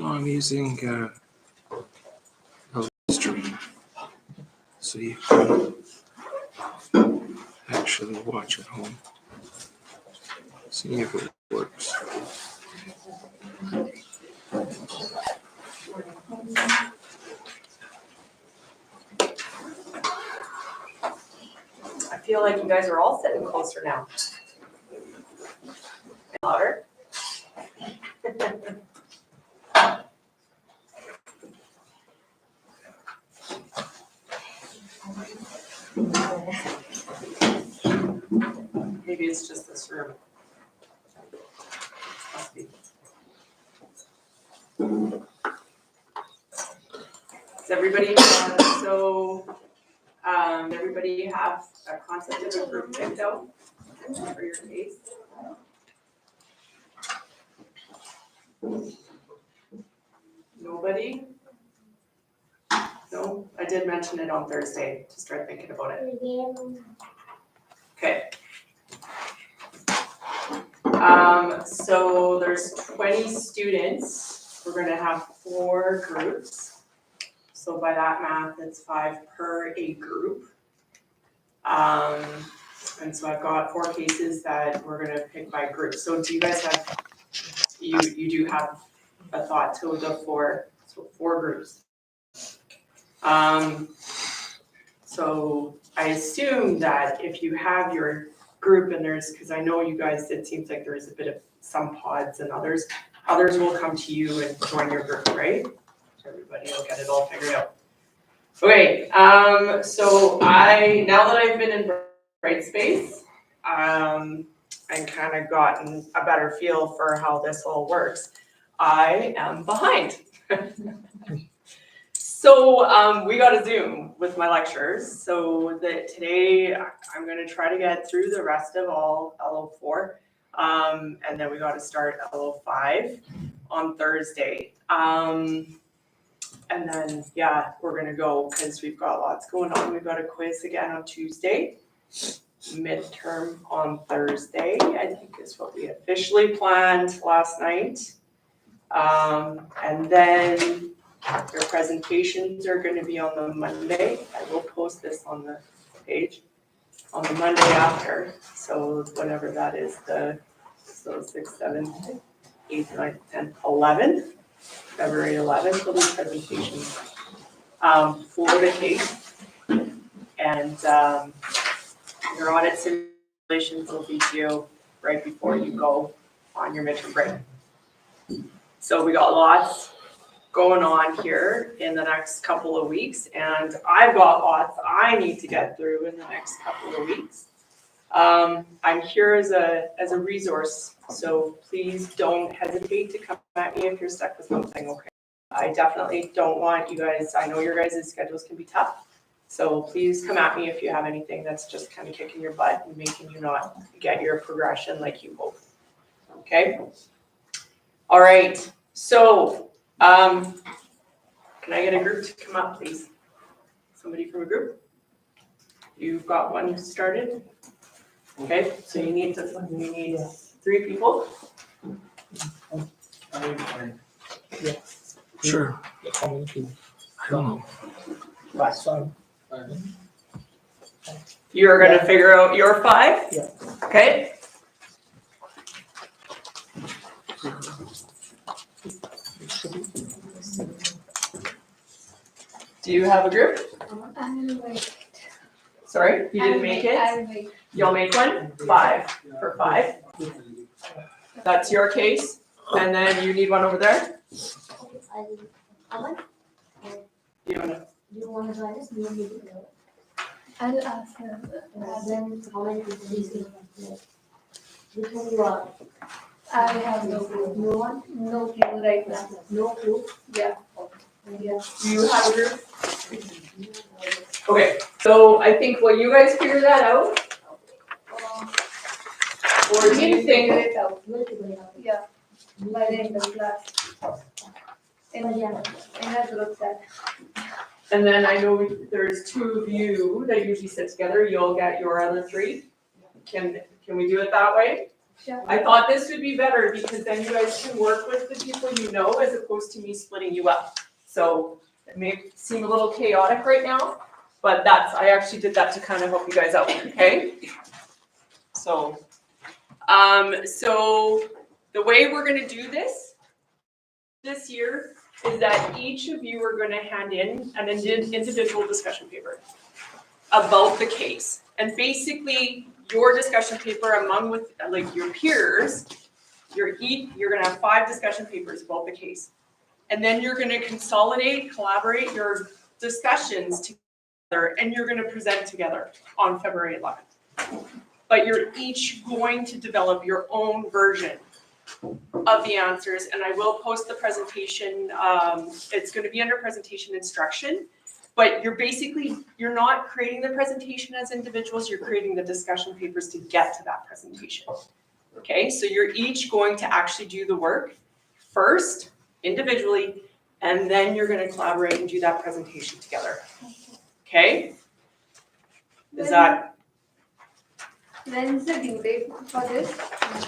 I'm using a stream, so you can actually watch at home. See if it works. I feel like you guys are all sitting closer now. Louder. Maybe it's just this room. Must be. Does everybody everybody have a concept of a group picked out for your case? Nobody? No, I did mention it on Thursday to start thinking about it. Okay. So there's 20 students. We're gonna have 4 groups. So by that math, it's 5 per a group. And so I've got 4 cases that we're gonna pick by group. So do you guys have, you do have a thought to the 4 groups? So I assume that if you have your group and there's, because I know you guys, it seems like there's a bit of some pods and others will come to you and join your group, right? So everybody will get it all figured out. Okay, so now that I've been in Brightspace, and kind of gotten a better feel for how this all works, I am behind. So we got a Zoom with my lecturers, so that today I'm going to try to get through the rest of all LO4, and then we got to start LO5 on Thursday. And then, yeah, we're going to go because we've got lots going on. We've got a quiz again on Tuesday, midterm on Thursday, I think is what we officially planned last night. And then your presentations are going to be on the Monday. I will post this on the page on the Monday after. So whatever that is, so 6th, 7th, 8th, 9th, 10th, 11th, February 11th will be presentations for the case. And your audit simulations will be due right before you go on your midterm break. So we got lots going on here in the next couple of weeks, and I've got lots I need to get through in the next couple of weeks. I'm here as a resource, so please don't hesitate to come at me if you're stuck with something, okay? I definitely don't want you guys, I know your guys' schedules can be tough, so please come at me if you have anything that's just kind of kicking your butt and making you not get your progression like you hope, okay? All right, so can I get a group to come up, please? Somebody from a group? You've got one started? Okay, so you need 3 people? Sure. I don't know. You're gonna figure out your 5? Yeah. Okay. Do you have a group? Sorry, you didn't make it? You'll make one? 5 for 5. That's your case. And then you need one over there? You don't know. Do you want to try this? Do you want me to do it? I'll ask her. Then how many people do you think? Which one you want? I have no clue. No one? No clue right now. No clue? Yeah. Yeah. Do you have a group? Okay, so I think, will you guys figure that out? Or do you Figure think, it out. We'll figure it out. Yeah. By the end of class. In a group chat. and then I know there's 2 of you that usually sit together, you'll get your other 3? Can we do it that way? Sure. I thought this would be better because then you guys can work with the people you know as opposed to me splitting you up. So it may seem a little chaotic right now, but I actually did that to kind of help you guys out, okay? So the way we're gonna do this year is that each of you are gonna hand in an individual discussion paper about the case. And basically, your discussion paper among with like your peers, you're gonna have 5 discussion papers about the case. And then you're gonna consolidate, collaborate your discussions together, and you're gonna present together on February 11th. But you're each going to develop your own version of the answers, and I will post the presentation. It's gonna be under presentation instruction. But you're not creating the presentation as individuals, you're creating the discussion papers to get to that presentation. Okay, so you're each going to actually do the work first, individually, and then you're gonna collaborate and do that presentation together. Okay? Is that? When's the due date for this?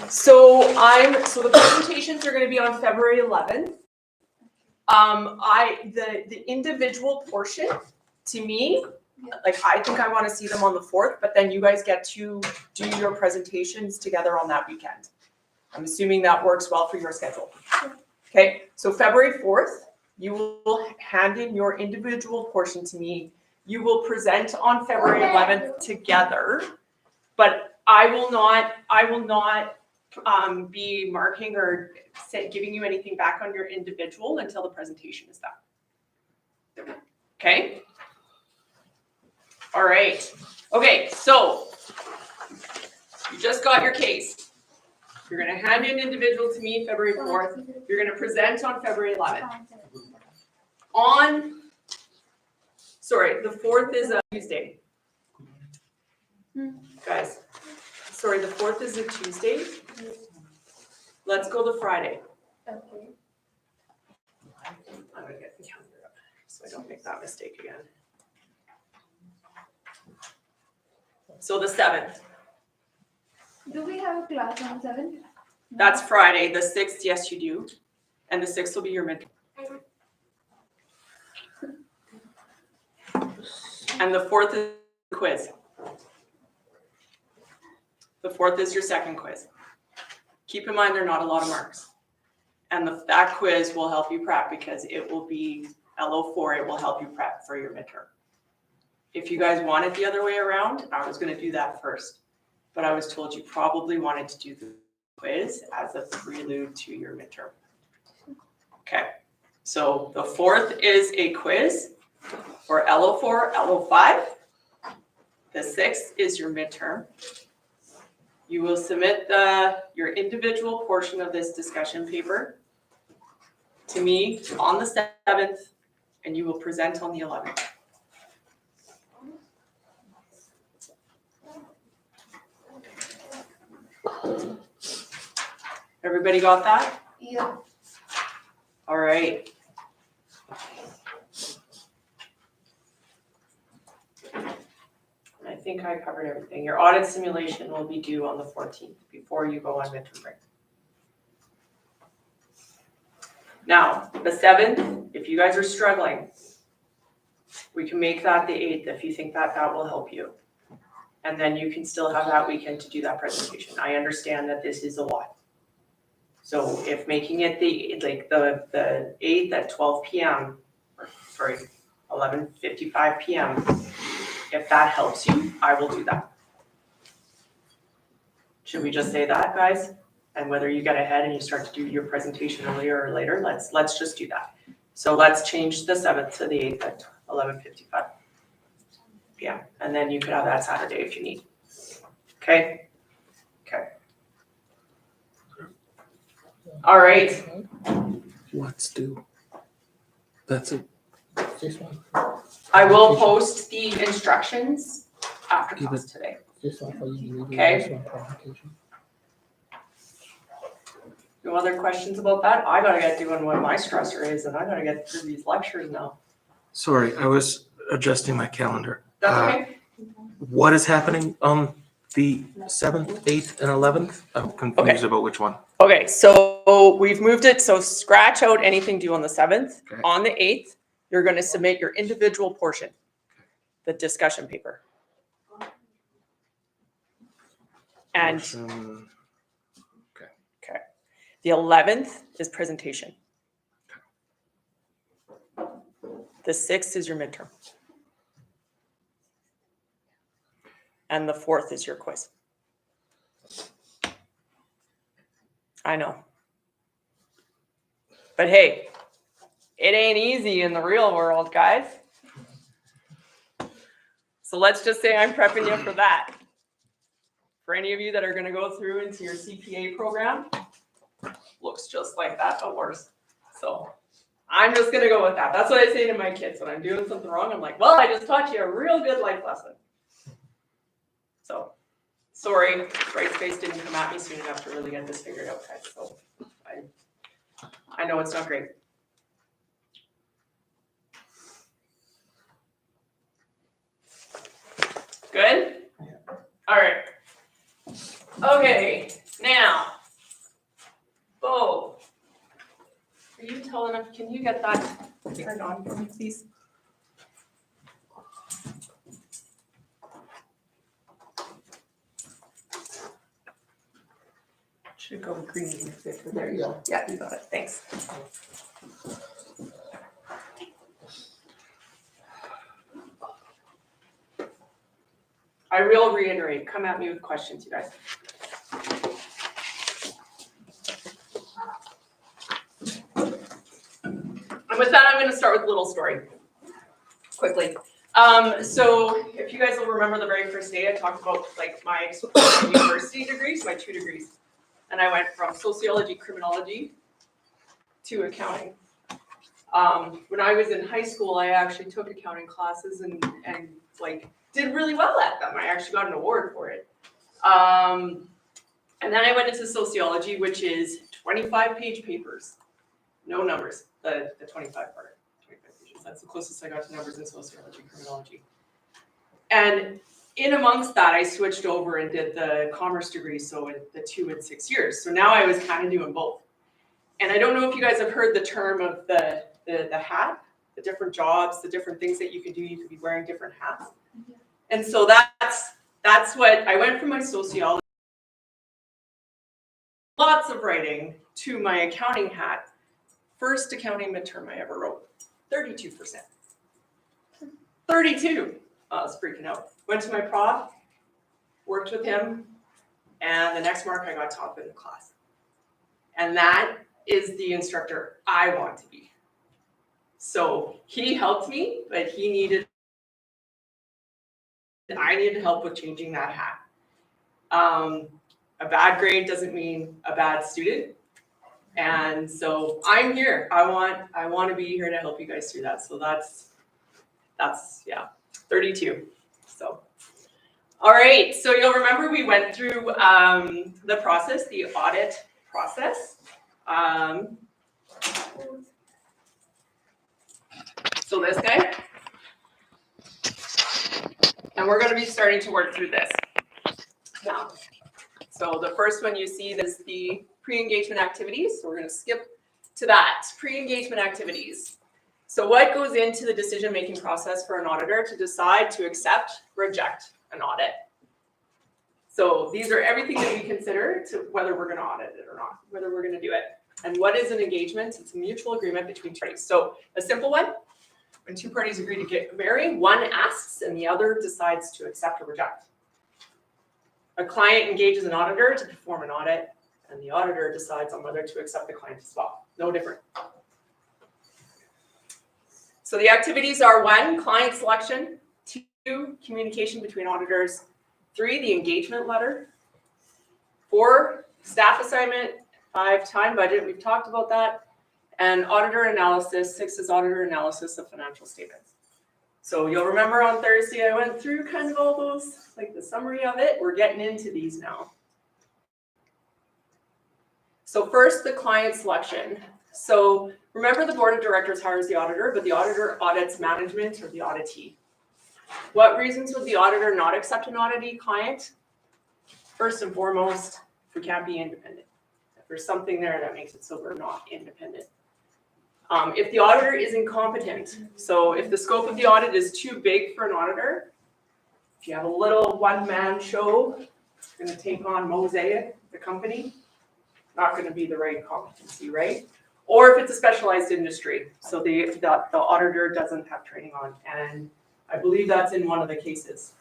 So the presentations are gonna be on February 11th. The individual portion, to me, like I think I wanna see them on the 4th, but then you guys get to do your presentations together on that weekend. I'm assuming that works well for your schedule. Okay, so February 4th, you will hand in your individual portion to me. You will present on February 11th together, but I will not be marking or giving you anything back on your individual until the presentation is done. Okay? All right. Okay, so you just got your case. You're gonna hand in individual to me February 4th. You're gonna present on February 11th. The 4th is a Tuesday. Guys, sorry, the 4th is a Tuesday. Let's go to Friday. Okay. I'm gonna get the calendar up so I don't make that mistake again. So the 7th, Do we have a class on 7th? that's Friday. The 6th, yes, you do. And the 6th will be your midterm. And the 4th is the quiz. The 4th is your second quiz. Keep in mind, there are not a lot of marks. And that quiz will help you prep because it will be LO4, it will help you prep for your midterm. If you guys want it the other way around, I was gonna do that first. But I was told you probably wanted to do the quiz as a prelude to your midterm. Okay, so the 4th is a quiz for LO4, LO5. The 6th is your midterm. You will submit your individual portion of this discussion paper to me on the 7th, and you will present on the 11th. Everybody got that? Yeah. All right. I think I covered everything. Your audit simulation will be due on the 14th before you go on midterm break. Now, the 7th, if you guys are struggling, we can make that the 8th if you think that will help you. And then you can still have that weekend to do that presentation. I understand that this is a lot. So if making it the 8th at 12 p.m., or sorry, 11:55 p.m., if that helps you, I will do that. Should we just say that, guys? And whether you get ahead and you start to do your presentation earlier or later, let's just do that. So let's change the 7th to the 8th at 11:55 p.m. And then you could have that Saturday if you need. Okay? Okay. All right. Let's do. That's it. This one, I will post the instructions after class today. this one for you, Okay. this one for application. No other questions about that? I gotta get doing what my stressor is, and I gotta get through these lectures now. Sorry, I was adjusting my calendar. That's okay? What is happening on The 7th, 8th, and 11th, I'm confused about which one. Okay, so we've moved it, so scratch out anything due on the 7th. Okay. On the 8th, you're gonna submit your individual portion, the discussion paper. And Motion. the 11th is presentation. The 6th is your midterm. And the 4th is your quiz. I know. But hey, it ain't easy in the real world, guys. So let's just say I'm prepping you for that. For any of you that are going to go through into your CPA program, looks just like that, but worse. So I'm just going to go with that. That's what I say to my kids when I'm doing something wrong. I'm like, well, I just taught you a real good life lesson. So sorry, Brightspace didn't come at me soon enough to really get this figured out, guys. So I know it's not great. Good? All right. Okay, now, Bo, are you tall enough? Can you get that turned on for me, please? Should go green. There you go. Yeah, you got it. Thanks. I will reiterate, come at me with questions, you guys. And with that, I'm going to start with a little story, quickly. So if you guys will remember the very first day, I talked about like my university degrees, my 2 degrees. And I went from sociology, criminology to accounting. When I was in high school, I actually took accounting classes and like did really well at them. I actually got an award for it. And then I went into sociology, which is 25-page papers. No numbers, the 25 part, 25 pages. That's the closest I got to numbers in sociology, criminology. And in amongst that, I switched over and did the commerce degree, so the 2 and 6 years. So now I was kind of doing both. And I don't know if you guys have heard the term of the hat, the different jobs, the different things that you can do. You could be wearing different hats. And so that's what I went from my sociology, lots of writing, to my accounting hat. First accounting midterm I ever wrote, 32%. 32. I was freaking out. Went to my prof, worked with him, and the next mark I got top in the class. And that is the instructor I want to be. So he helped me, but I needed help with changing that hat. A bad grade doesn't mean a bad student. And so I'm here. I want to be here to help you guys through that. So that's yeah, 32. So, all right. So you'll remember we went through the process, the audit process. So this guy. And we're going to be starting to work through this now. So the first one you see is the pre-engagement activities. So we're going to skip to that. Pre-engagement activities. So what goes into the decision-making process for an auditor to decide to accept, reject an audit? So these are everything that we consider to whether we're going to audit it or not, whether we're going to do it. And what is an engagement? It's a mutual agreement between 2 parties. So a simple one, when 2 parties agree to get married, one asks and the other decides to accept or reject. A client engages an auditor to perform an audit, and the auditor decides on whether to accept the client as well. No different. So the activities are 1, client selection, 2, communication between auditors, 3, the engagement letter, 4, staff assignment, 5, time budget, we've talked about that, and auditor analysis, 6 is auditor analysis of financial statements. So you'll remember on Thursday I went through kind of all those, like the summary of it. We're getting into these now. So first, the client selection. So remember the board of directors hires the auditor, but the auditor audits management or the auditee. What reasons would the auditor not accept an auditee client? first and foremost, we can't be independent. If there's something there that makes it so we're not independent. If the auditor is incompetent, so if the scope of the audit is too big for an auditor, if you have a little one-man show, it's gonna take on Mosaic, the company, not gonna be the right competency, right? Or if it's a specialized industry, so the auditor doesn't have training on, and I believe that's in one of the cases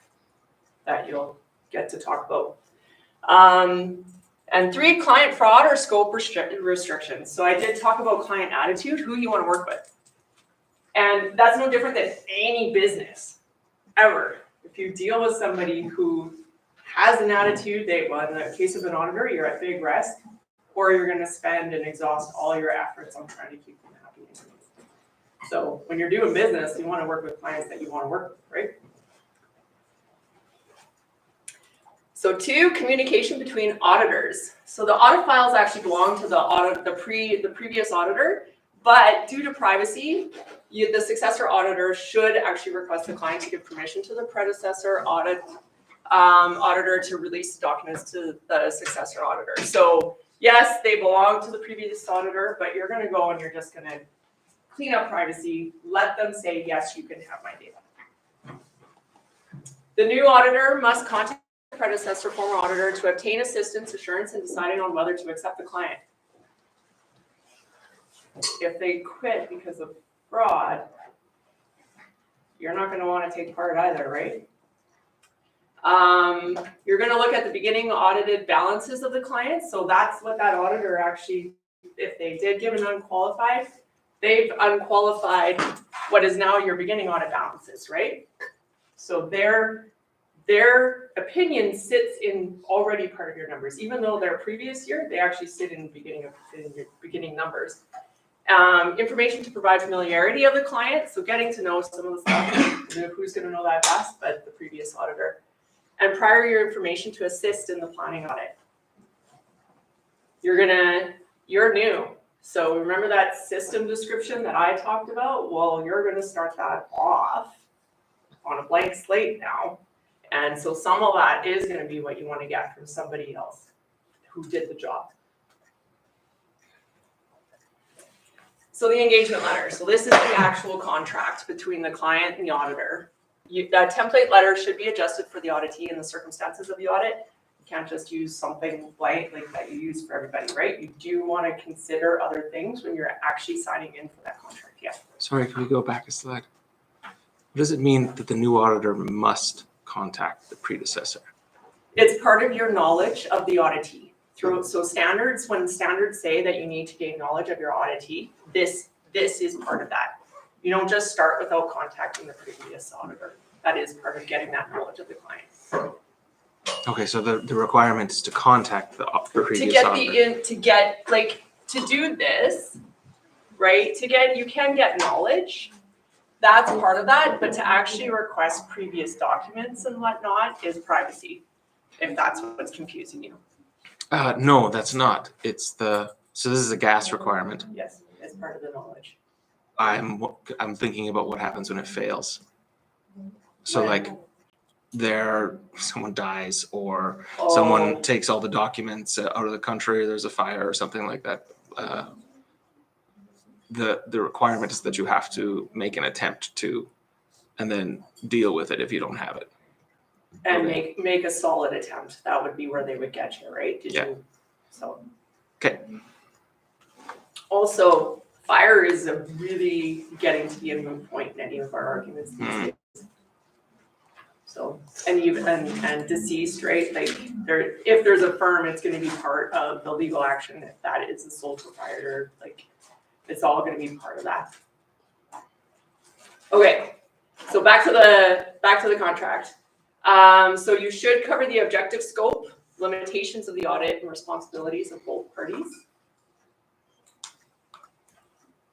that you'll get to talk about. And 3, client fraud or scope restrictions. So I did talk about client attitude, who you want to work with. And that's no different than any business, ever. If you deal with somebody who has an attitude, well, in the case of an auditor, you're at big risk, or you're going to spend and exhaust all your efforts on trying to keep them happy. So when you're doing business, you want to work with clients that you want to work with, right? So 2, communication between auditors. So the audit files actually belong to the previous auditor, but due to privacy, the successor auditor should actually request the client to give permission to the predecessor auditor to release documents to the successor auditor. So yes, they belong to the previous auditor, but you're going to go and you're just going to clean up privacy, let them say, yes, you can have my data. The new auditor must contact the predecessor former auditor to obtain assistance, assurance, and deciding on whether to accept the client. If they quit because of fraud, you're not going to want to take part either, right? You're going to look at the beginning audited balances of the client. So that's what that auditor actually, if they did give an unqualified, they've unqualified what is now your beginning audit balances, right? So their opinion sits in already part of your numbers. Even though they're previous year, they actually sit in your beginning numbers. Information to provide familiarity of the client, so getting to know some of the stuff, who's going to know that best, but the previous auditor. And prior year information to assist in the planning audit. You're new. So remember that system description that I talked about? Well, you're going to start that off on a blank slate now. And so some of that is going to be what you want to get from somebody else who did the job. So the engagement letter. So this is the actual contract between the client and the auditor. That template letter should be adjusted for the auditee and the circumstances of the audit. You can't just use something blank like that you use for everybody, right? You do want to consider other things when you're actually signing in for that contract. Yeah. Sorry, can we go back a slide? What does it mean that the new auditor must contact the predecessor? It's part of your knowledge of the auditee. So standards, when standards say that you need to gain knowledge of your auditee, this is part of that. You don't just start without contacting the previous auditor. That is part of getting that knowledge of the client. Okay, so the requirement is to contact the previous auditor. To do this, right? You can get knowledge. That's part of that, but to actually request previous documents and whatnot is privacy, if that's what's confusing you. No, that's not. So this is a gas requirement. Yes, it's part of the knowledge. I'm thinking about what happens when it fails. So someone dies or someone takes all the documents out of the country, or there's a fire or something like that. The requirement is that you have to make an attempt to, and then deal with it if you don't have it. And make a solid attempt. That would be where they would get you, right? Okay. Also, fire is really getting to be a moot point in any of our arguments these days. So, and deceased, right? If there's a firm, it's going to be part of the legal action. If that is the sole proprietor, it's all going to be part of that. Okay, so back to the contract. So you should cover the objective scope, limitations of the audit, and responsibilities of both parties.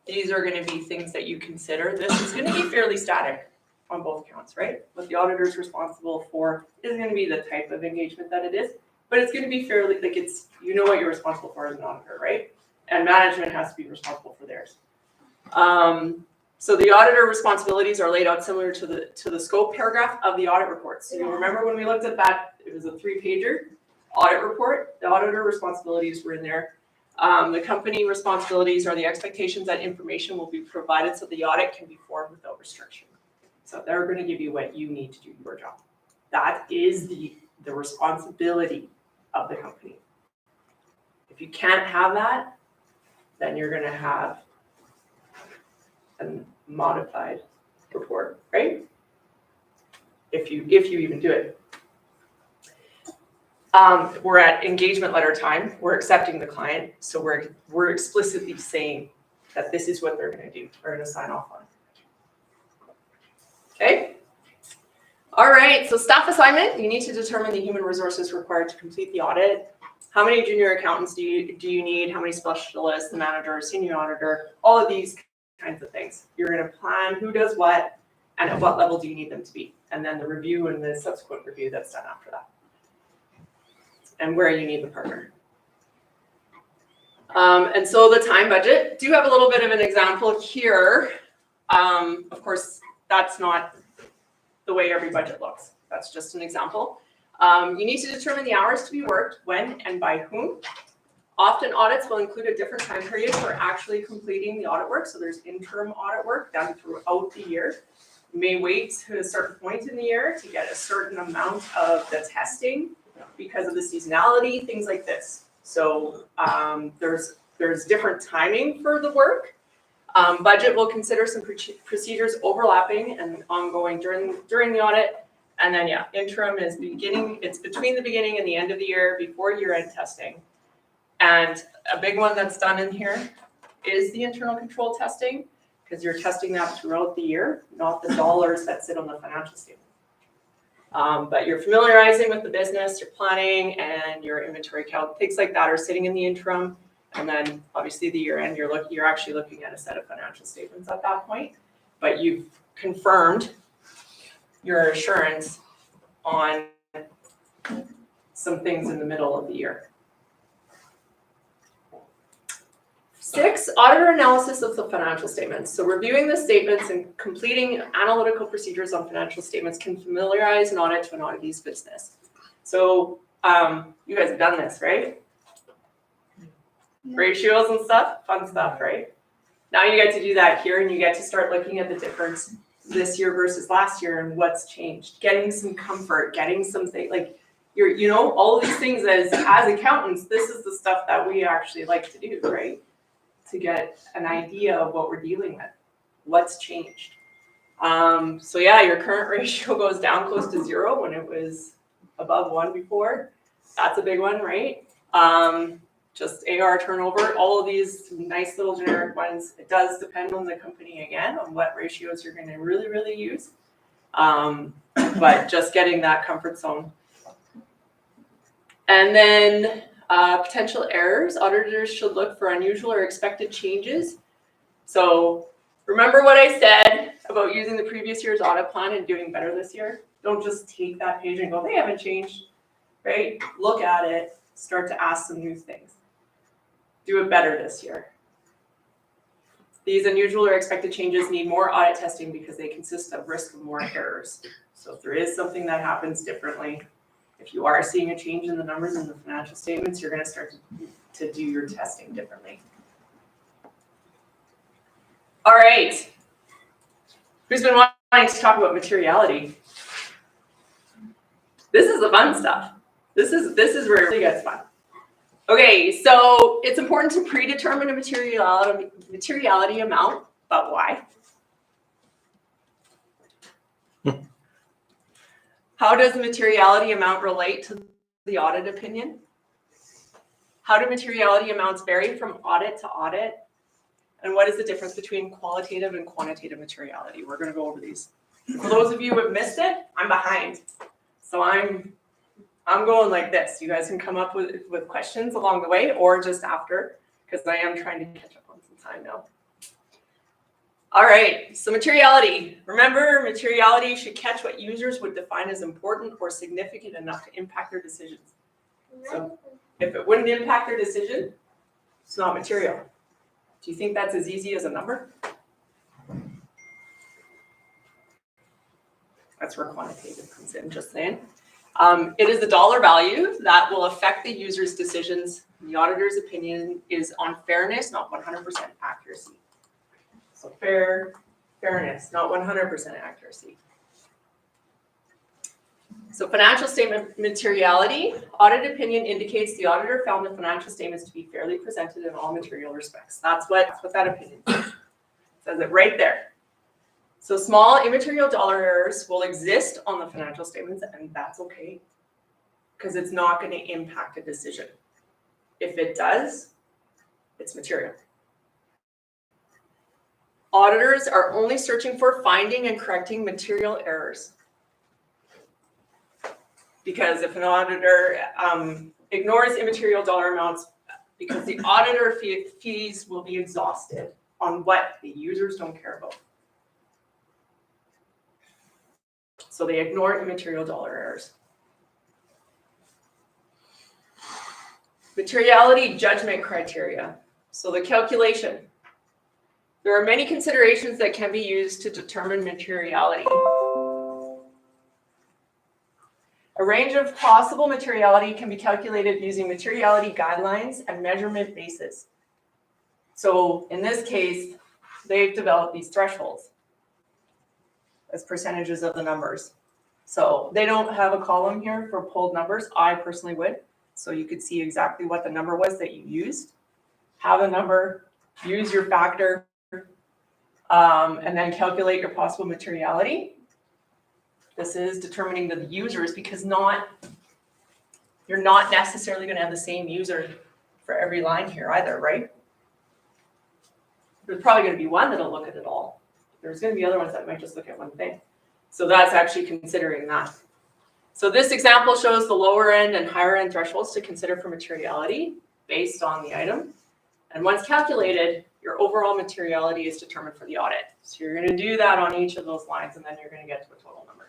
These are going to be things that you consider. This is going to be fairly static on both counts, right? What the auditor is responsible for is going to be the type of engagement that it is, but it's going to be fairly, what you're responsible for as an auditor, right? And management has to be responsible for theirs. So the auditor responsibilities are laid out similar to the scope paragraph of the audit report. So you remember when we looked at that, it was a 3-pager. Audit report, the auditor responsibilities were in there. The company responsibilities are the expectations that information will be provided so the audit can be formed without restriction. So they're gonna give you what you need to do your job. That is the responsibility of the company. If you can't have that, then you're gonna have a modified report, right? If you even do it. We're at engagement letter time. We're accepting the client, so we're explicitly saying that this is what they're gonna do. We're gonna sign off on it. Okay? All right, so staff assignment, you need to determine the human resources required to complete the audit. How many junior accountants do you need? How many specialists, the manager, senior auditor, all of these kinds of things. You're gonna plan who does what and at what level do you need them to be. And then the review and the subsequent review that's done after that. And where you need the partner. And so the time budget, do have a little bit of an example here. Of course, that's not the way every budget looks. That's just an example. You need to determine the hours to be worked, when and by whom. Often audits will include a different time period for actually completing the audit work. So there's interim audit work done throughout the year. You may wait to a certain point in the year to get a certain amount of the testing because of the seasonality, things like this. So there's different timing for the work. Budget will consider some procedures overlapping and ongoing during the audit. And then interim is it's between the beginning and the end of the year before year-end testing. And a big one that's done in here is the internal control testing, because you're testing that throughout the year, not the dollars that sit on the financial statement. But you're familiarizing with the business, your planning, and your inventory count, things like that are sitting in the interim. And then obviously the year end, you're actually looking at a set of financial statements at that point. But you've confirmed your assurance on some things in the middle of the year. 6, auditor analysis of the financial statements. So reviewing the statements and completing analytical procedures on financial statements can familiarize an audit to an auditee's business. So you guys have done this, right? Yeah. Ratios and stuff, fun stuff, right? Now you get to do that here and you get to start looking at the difference this year versus last year and what's changed. Getting some comfort, getting something like all of these things as accountants, this is the stuff that we actually like to do, right? To get an idea of what we're dealing with, what's changed. So your current ratio goes down close to 0 when it was above 1 before. That's a big one, right? Just AR turnover, all of these nice little generic ones. It does depend on the company again, on what ratios you're gonna really, really use. But just getting that comfort zone. And then potential errors, auditors should look for unusual or expected changes. So remember what I said about using the previous year's audit plan and doing better this year? Don't just take that page and go, they haven't changed, right? Look at it, start to ask some new things. Do it better this year. These unusual or expected changes need more audit testing because they consist of risk of more errors. So if there is something that happens differently, if you are seeing a change in the numbers in the financial statements, you're going to start to do your testing differently. All right. Who's been wanting to talk about materiality? This is the fun stuff. This is where it really gets fun. Okay, so it's important to predetermine a materiality amount, but why? How does the materiality amount relate to the audit opinion? How do materiality amounts vary from audit to audit? And what is the difference between qualitative and quantitative materiality? We're going to go over these. For those of you who have missed it, I'm behind. So I'm going like this. You guys can come up with questions along the way or just after, because I am trying to catch up on some time now. All right, so materiality. Remember, materiality should catch what users would define as important or significant enough to impact their decisions. So if it wouldn't impact their decision, it's not material. Do you think that's as easy as a number? That's where quantitative comes in, just saying. It is the dollar value that will affect the user's decisions. The auditor's opinion is on fairness, not 100% accuracy. So fairness, not 100% accuracy. So financial statement materiality, audit opinion indicates the auditor found the financial statements to be fairly presented in all material respects. That's what that opinion says. It says it right there. So small immaterial dollar errors will exist on the financial statements, and that's okay, because it's not going to impact a decision. If it does, it's material. Auditors are only searching for finding and correcting material errors. Because if an auditor ignores immaterial dollar amounts, because the auditor fees will be exhausted on what the users don't care about. So they ignore immaterial dollar errors. Materiality judgment criteria. So the calculation. There are many considerations that can be used to determine materiality. A range of possible materiality can be calculated using materiality guidelines and measurement bases. So in this case, they've developed these thresholds as percentages of the numbers. So they don't have a column here for pulled numbers. I personally would. So you could see exactly what the number was that you used. Have a number, use your factor, and then calculate your possible materiality. This is determining the users, because you're not necessarily going to have the same user for every line here either, right? There's probably going to be one that'll look at it all. There's going to be other ones that might just look at one thing. So that's actually considering that. So this example shows the lower end and higher end thresholds to consider for materiality based on the item. And once calculated, your overall materiality is determined for the audit. So you're going to do that on each of those lines, and then you're going to get to a total number.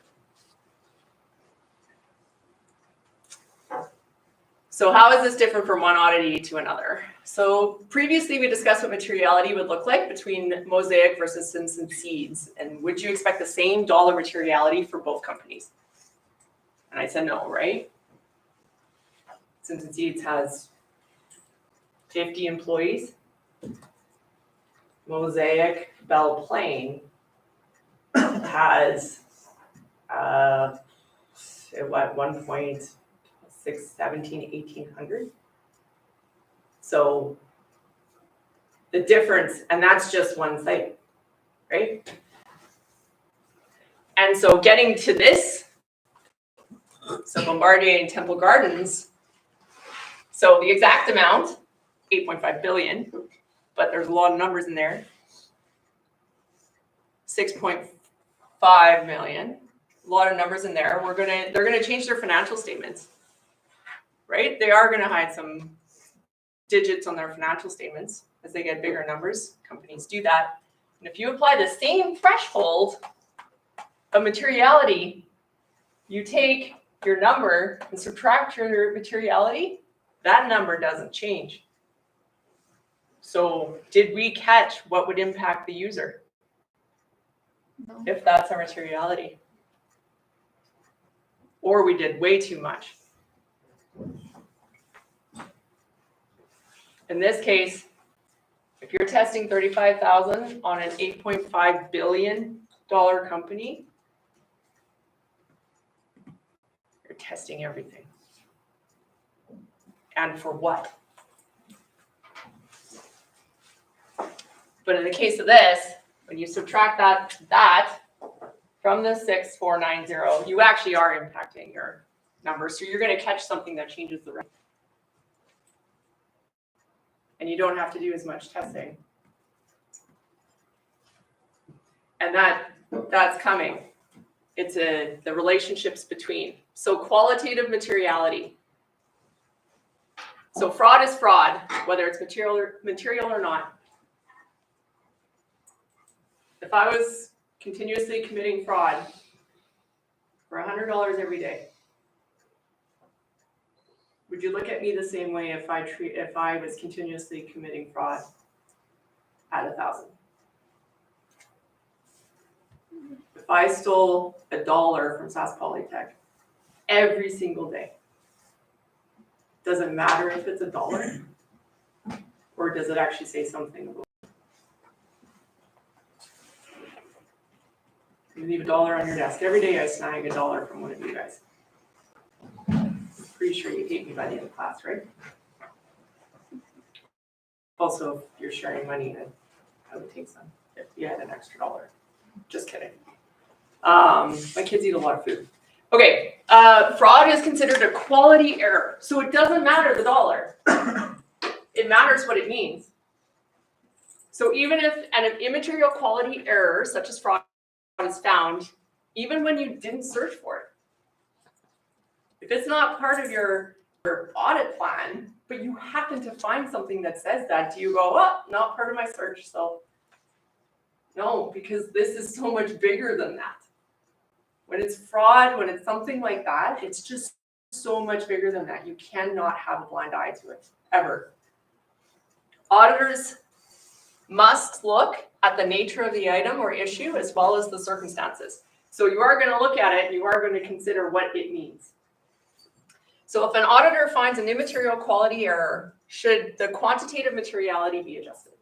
So how is this different from one auditee to another? So previously we discussed what materiality would look like between Mosaic versus Simpson Seeds. And would you expect the same dollar materiality for both companies? And I said no, right? Simpson Seeds has 50 employees. Mosaic Belle Plaine has at 1.6, 17, 1800. So the difference, and that's just one site, right? And so getting to this, so Bombardier and Temple Gardens, so the exact amount, 8.5 billion, but there's a lot of numbers in there. 6.5 million, a lot of numbers in there. They're gonna change their financial statements, right? They are gonna hide some digits on their financial statements as they get bigger numbers. Companies do that. And if you apply the same threshold of materiality, you take your number and subtract your materiality, that number doesn't change. So did we catch what would impact the user? No. If that's our materiality. Or we did way too much. In this case, if you're testing 35,000 on an $8.5 billion company, you're testing everything. And for what? But in the case of this, when you subtract that from the 6,490, you actually are impacting your numbers. So you're going to catch something that changes the rate. And you don't have to do as much testing. And that's coming. It's the relationships between. So qualitative materiality. So fraud is fraud, whether it's material or not. If I was continuously committing fraud for $100 every day, would you look at me the same way if I was continuously committing fraud at 1,000? If I stole $1 from SAS Polytech every single day. Does it matter if it's $1? Or does it actually say something about you leave $1 on your desk. Every day I snag $1 from one of you guys. Pretty sure you hate me by the end of class, right? Also, if you're sharing money, I would take some if you had an extra $1. Just kidding. My kids eat a lot of food. Okay, fraud is considered a quality error. So it doesn't matter the dollar. It matters what it means. So even if an immaterial quality error, such as fraud, is found, even when you didn't search for it, if it's not part of your audit plan, but you happen to find something that says that, do you go, oh, not part of my search, so no, because this is so much bigger than that. When it's fraud, when it's something like that, it's just so much bigger than that. You cannot have a blind eye to it, ever. Auditors must look at the nature of the item or issue as well as the circumstances. So you are going to look at it, you are going to consider what it means. So if an auditor finds an immaterial quality error, should the quantitative materiality be adjusted?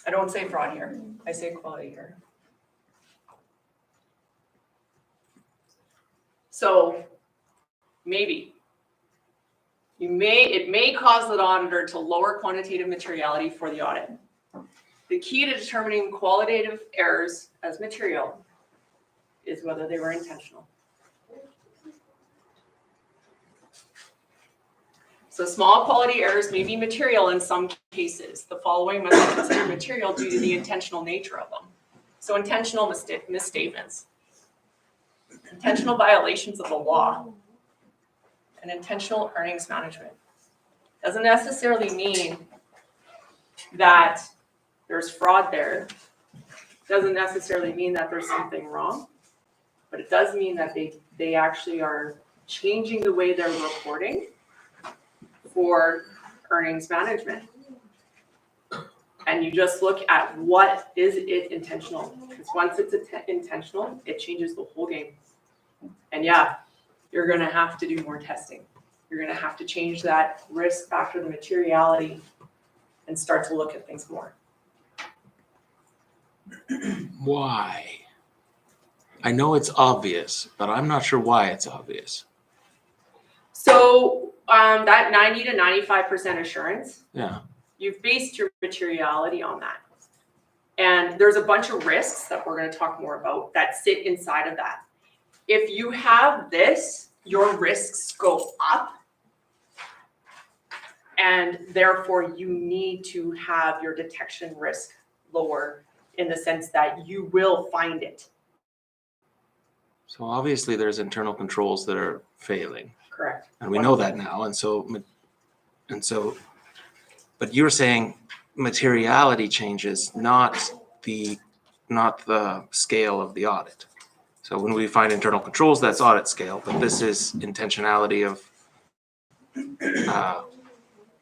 I don't say fraud here, I say quality error. So maybe. It may cause the auditor to lower quantitative materiality for the audit. The key to determining qualitative errors as material is whether they were intentional. So small quality errors may be material in some cases. The following must be considered material due to the intentional nature of them. So intentional misstatements, intentional violations of the law, and intentional earnings management. Doesn't necessarily mean that there's fraud there. Doesn't necessarily mean that there's something wrong, but it does mean that they actually are changing the way they're reporting for earnings management. And you just look at what is it intentional, because once it's intentional, it changes the whole game. And yeah, you're going to have to do more testing. You're going to have to change that risk factor, the materiality, and start to look at things more. Why? I know it's obvious, but I'm not sure why it's obvious. So that 90 to 95% assurance, Yeah. you've based your materiality on that. And there's a bunch of risks that we're going to talk more about that sit inside of that. If you have this, your risks go up, and therefore you need to have your detection risk lower in the sense that you will find it. So obviously there's internal controls that are failing. Correct. And we know that now. And so, but you're saying materiality changes, not the scale of the audit. So when we find internal controls, that's audit scale, but this is intentionality of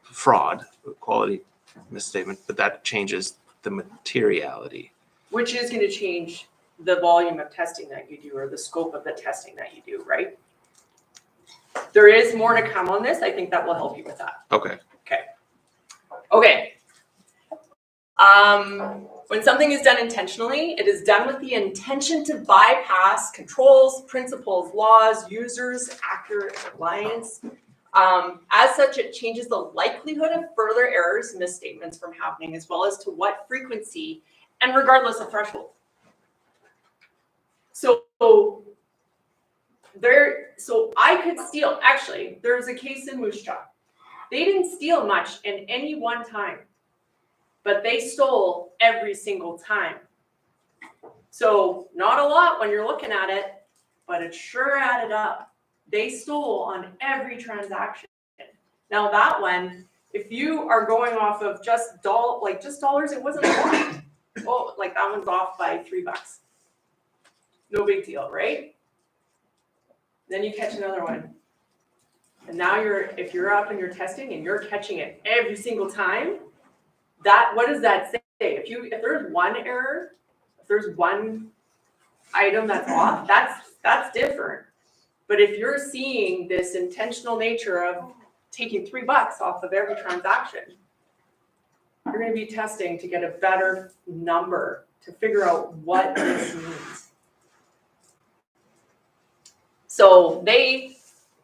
fraud, quality misstatement, but that changes the materiality. Which is going to change the volume of testing that you do or the scope of the testing that you do, right? There is more to come on this. I think that will help you with that. Okay. Okay. When something is done intentionally, it is done with the intention to bypass controls, principles, laws, users, accurate reliance. As such, it changes the likelihood of further errors, misstatements from happening, as well as to what frequency and regardless of threshold. So I could steal. Actually, there's a case in Moose Jaw. They didn't steal much in any one time, but they stole every single time. So not a lot when you're looking at it, but it sure added up. They stole on every transaction. Now that one, if you are going off of just dollars, it wasn't a lot. Oh, like that one's off by $3. No big deal, right? Then you catch another one. And now if you're up and you're testing and you're catching it every single time, what does that say? If there's one error, if there's one item that's off, that's different. But if you're seeing this intentional nature of taking $3 off of every transaction, you're going to be testing to get a better number to figure out what this means. So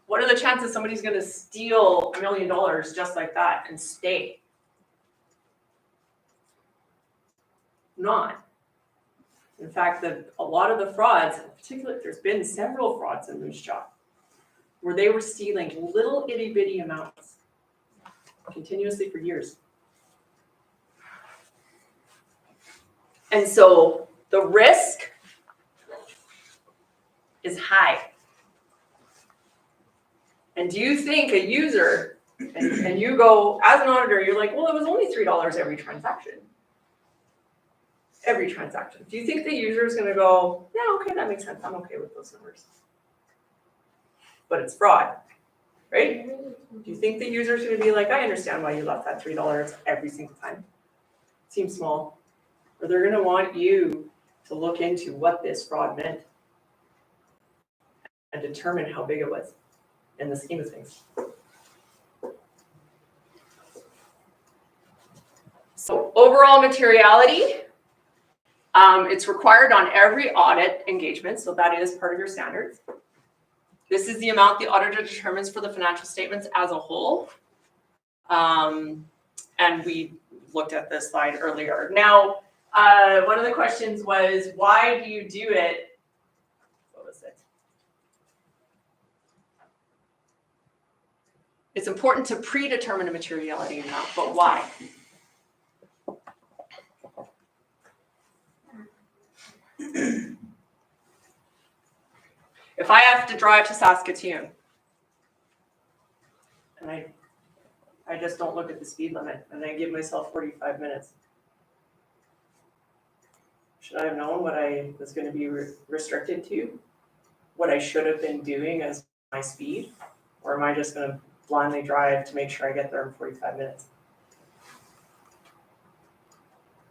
what are the chances somebody's going to steal $1 million just like that and stay? Not. In fact, a lot of the frauds, particularly there's been several frauds in Moose Jaw, where they were stealing little itty bitty amounts continuously for years. And so the risk is high. And do you think a user, and you go, as an auditor, you're like, well, it was only $3 every transaction. Every transaction. Do you think the user is going to go, yeah, okay, that makes sense. I'm okay with those numbers. But it's fraud, right? Do you think the user is going to be like, I understand why you left that $3 every single time? Seems small. Or they're going to want you to look into what this fraud meant and determine how big it was in the scheme of things. So overall materiality, it's required on every audit engagement, so that is part of your standards. This is the amount the auditor determines for the financial statements as a whole. And we looked at this slide earlier. Now, one of the questions was, why do you do it? What was it? It's important to predetermine a materiality amount, but why? If I have to drive to Saskatoon and I just don't look at the speed limit and I give myself 45 minutes, should I have known what I was going to be restricted to? What I should have been doing as my speed? Or am I just going to blindly drive to make sure I get there in 45 minutes?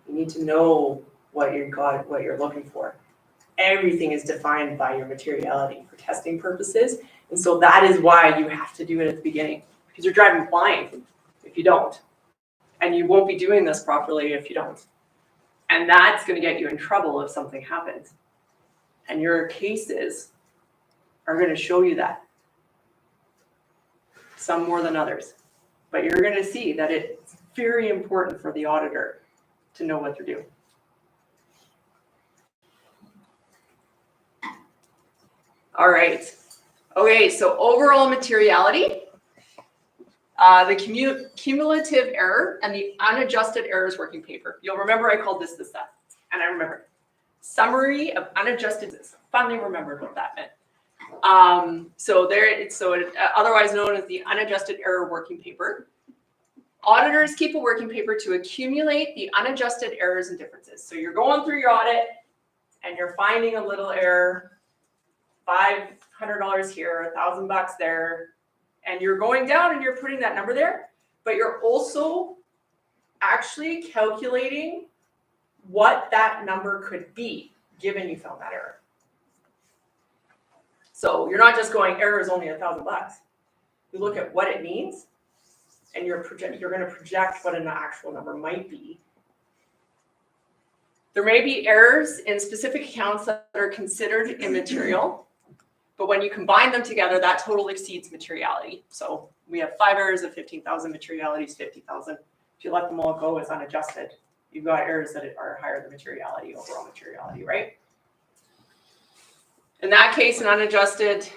You need to know what you're looking for. Everything is defined by your materiality for testing purposes. And so that is why you have to do it at the beginning, because you're driving blind if you don't. And you won't be doing this properly if you don't. And that's going to get you in trouble if something happens. And your cases are going to show you that. Some more than others. But you're going to see that it's very important for the auditor to know what they're doing. All right. Okay, so overall materiality, the cumulative error and the unadjusted errors working paper. You'll remember I called this the stuff, and I remember. Summary of unadjusted, finally remembered what that meant. So otherwise known as the unadjusted error working paper. Auditors keep a working paper to accumulate the unadjusted errors and differences. So you're going through your audit and you're finding a little error, $500 here, $1,000 there, and you're going down and you're putting that number there, but you're also actually calculating what that number could be given you found that error. So you're not just going, error is only $1,000. You look at what it means, and you're going to project what an actual number might be. There may be errors in specific accounts that are considered immaterial, but when you combine them together, that total exceeds materiality. So we have 5 errors of 15,000, materiality is 50,000. If you let them all go as unadjusted, you've got errors that are higher than materiality, overall materiality, right? In that case, an adjusted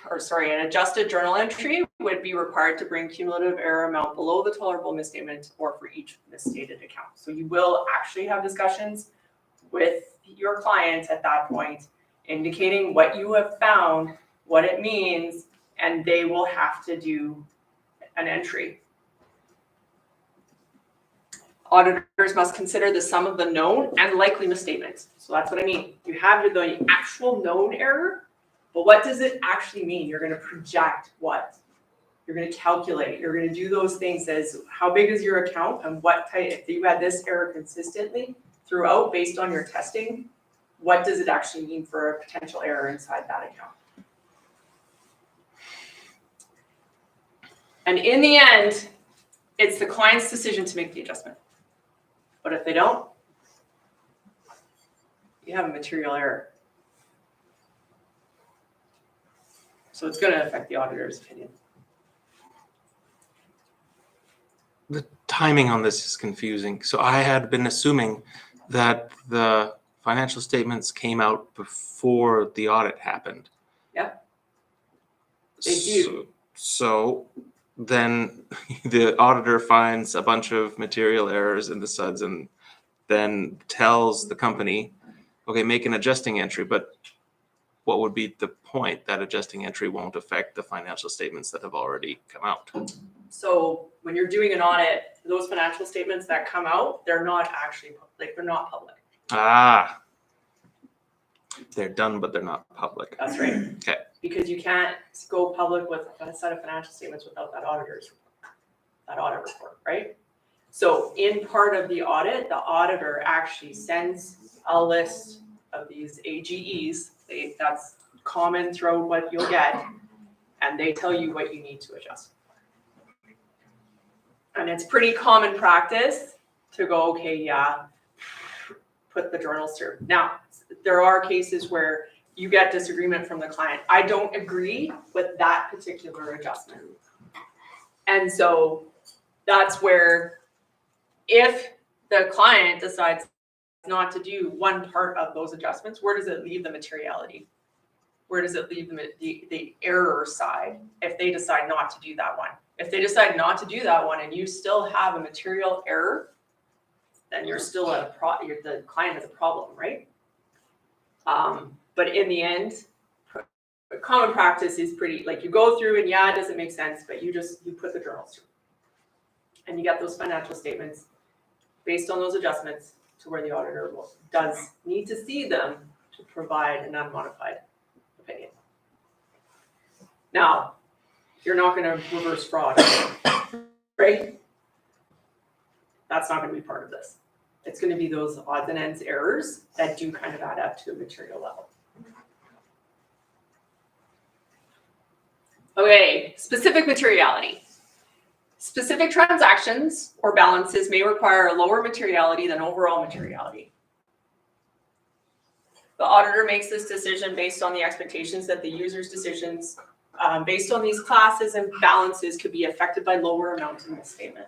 journal entry would be required to bring cumulative error amount below the tolerable misstatement or for each misstated account. So you will actually have discussions with your clients at that point, indicating what you have found, what it means, and they will have to do an entry. Auditors must consider the sum of the known and likely misstatements. So that's what I mean. You have the actual known error, but what does it actually mean? You're going to project what You're gonna calculate, you're gonna do those things as how big is your account and what type, if you had this error consistently throughout based on your testing, what does it actually mean for a potential error inside that account? And in the end, it's the client's decision to make the adjustment. But if they don't, you have a material error. So it's gonna affect the auditor's opinion. The timing on this is confusing. So I had been assuming that the financial statements came out before the audit happened. Yeah. They do. So then the auditor finds a bunch of material errors in the suds and then tells the company, okay, make an adjusting entry, but what would be the point? That adjusting entry won't affect the financial statements that have already come out. So when you're doing an audit, those financial statements that come out, they're not actually, like, they're not public. Ah, they're done, but they're not public. That's right. Okay. Because you can't go public with a set of financial statements without that audit report, right? So in part of the audit, the auditor actually sends a list of these AGEs. That's common throughout what you'll get, and they tell you what you need to adjust. And it's pretty common practice to go, okay, yeah, put the journals through. Now, there are cases where you get disagreement from the client. I don't agree with that particular adjustment. And so that's where, if the client decides not to do one part of those adjustments, where does it leave the materiality? Where does it leave the error side if they decide not to do that one? If they decide not to do that one and you still have a material error, then you're still at the client has a problem, right? But in the end, common practice is pretty, like, you go through and yeah, it doesn't make sense, but you put the journals through. And you get those financial statements based on those adjustments to where the auditor does need to see them to provide an unmodified opinion. Now, you're not going to reverse fraud, right? That's not going to be part of this. It's going to be those odds and ends errors that do kind of add up to a material level. Okay, specific materiality. Specific transactions or balances may require a lower materiality than overall materiality. The auditor makes this decision based on the expectations that the user's decisions based on these classes and balances could be affected by lower amounts in the statement.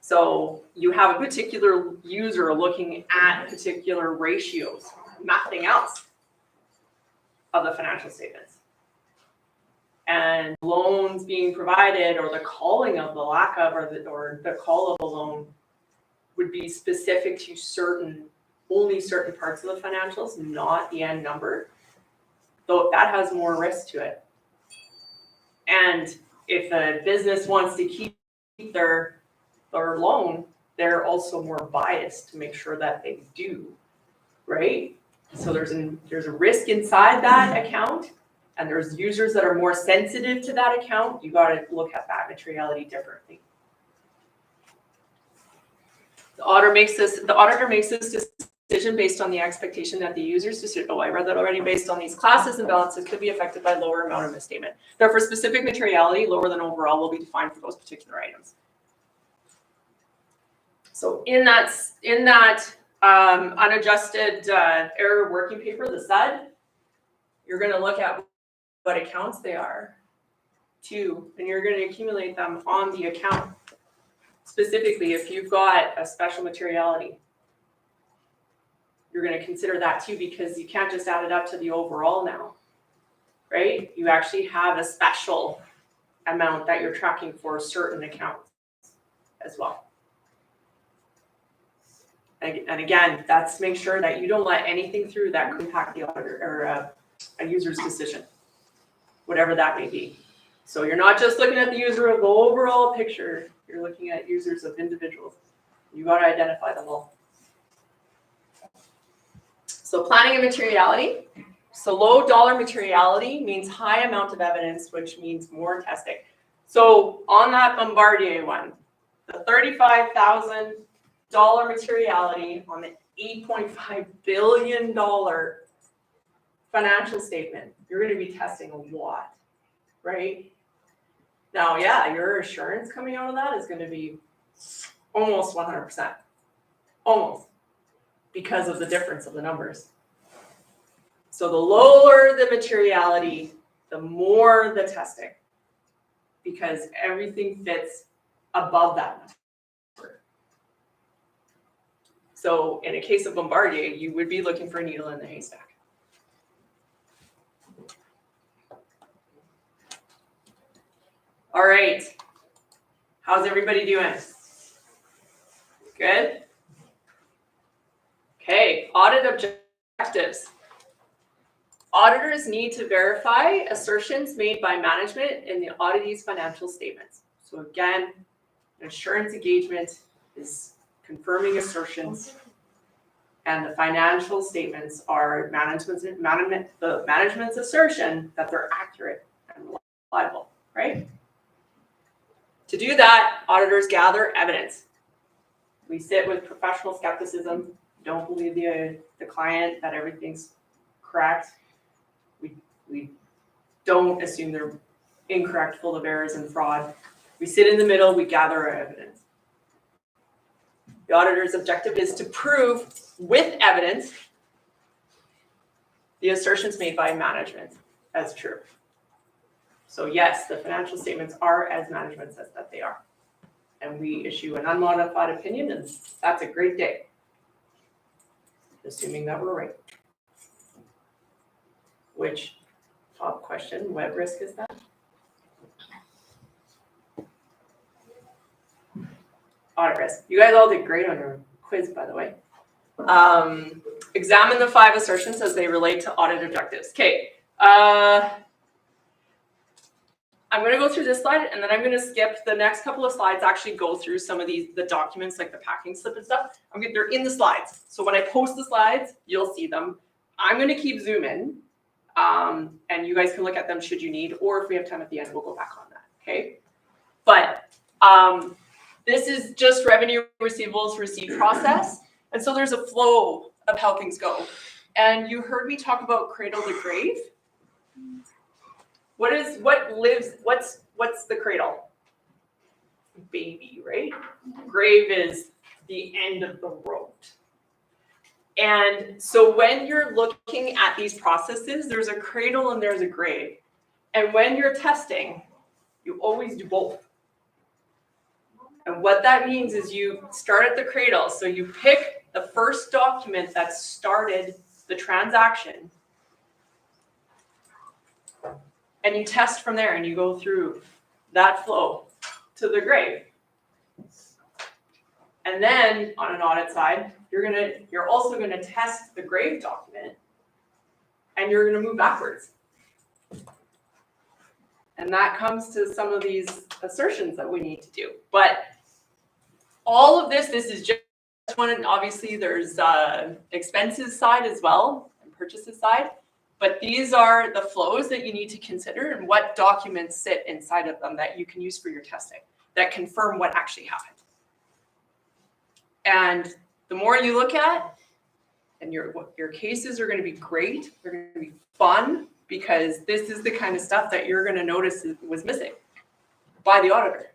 So you have a particular user looking at particular ratios, nothing else of the financial statements. And loans being provided, or the calling of the lack of, or the call of a loan would be specific to only certain parts of the financials, not the end number. So that has more risk to it. And if a business wants to keep their loan, they're also more biased to make sure that they do, right? So there's a risk inside that account, and there's users that are more sensitive to that account. You got to look at that materiality differently. The auditor makes this decision based on the expectation that the user's decision, I read that already, based on these classes and balances could be affected by lower amount of misstatement. Therefore, specific materiality, lower than overall, will be defined for those particular items. So in that unadjusted error working paper, the SUD, you're going to look at what accounts they are, too, and you're going to accumulate them on the account. Specifically, if you've got a special materiality, you're going to consider that too, because you can't just add it up to the overall now, right? You actually have a special amount that you're tracking for certain accounts as well. And again, that's to make sure that you don't let anything through that could impact the auditor or a user's decision, whatever that may be. So you're not just looking at the user of the overall picture, you're looking at users of individuals. You got to identify them all. So planning and materiality. So low dollar materiality means high amount of evidence, which means more testing. So on that Bombardier one, the $35,000 materiality on the $8.5 billion financial statement, you're gonna be testing a lot, right? Now, yeah, your assurance coming out of that is gonna be almost 100%, almost, because of the difference of the numbers. So the lower the materiality, the more the testing, because everything fits above that number. So in a case of Bombardier, you would be looking for a needle in the haystack. All right, how's everybody doing? Good? Okay, audit objectives. Auditors need to verify assertions made by management in the auditee's financial statements. So again, assurance engagement is confirming assertions, and the financial statements are the management's assertion that they're accurate and reliable, right? To do that, auditors gather evidence. We sit with professional skepticism, don't believe the client that everything's correct. We don't assume they're incorrect, full of errors and fraud. We sit in the middle, we gather our evidence. The auditor's objective is to prove with evidence the assertions made by management as true. So yes, the financial statements are as management says that they are. And we issue an unmodified opinion, and that's a great day, assuming that we're right. Which, top question, what risk is that? Audit risk. You guys all did great on your quiz, by the way. Examine the 5 assertions as they relate to audit objectives. Okay. I'm going to go through this slide, and then I'm going to skip the next couple of slides, actually go through some of the documents, like the packing slip and stuff. They're in the slides. So when I post the slides, you'll see them. I'm going to keep zooming, and you guys can look at them should you need, or if we have time at the end, we'll go back on that, okay? But this is just revenue receivables receipt process. And so there's a flow of how things go. And you heard me talk about cradle to grave. What's the cradle? Baby, right? Grave is the end of the road. And so when you're looking at these processes, there's a cradle and there's a grave. And when you're testing, you always do both. And what that means is you start at the cradle. So you pick the first document that started the transaction, and you test from there, and you go through that flow to the grave. And then on an audit side, you're also gonna test the grave document, and you're gonna move backwards. And that comes to some of these assertions that we need to do. But all of this is just one, and obviously there's expenses side as well, and purchases side. But these are the flows that you need to consider and what documents sit inside of them that you can use for your testing that confirm what actually happened. And the more you look at, and your cases are going to be great, they're going to be fun, because this is the kind of stuff that you're going to notice was missing by the auditor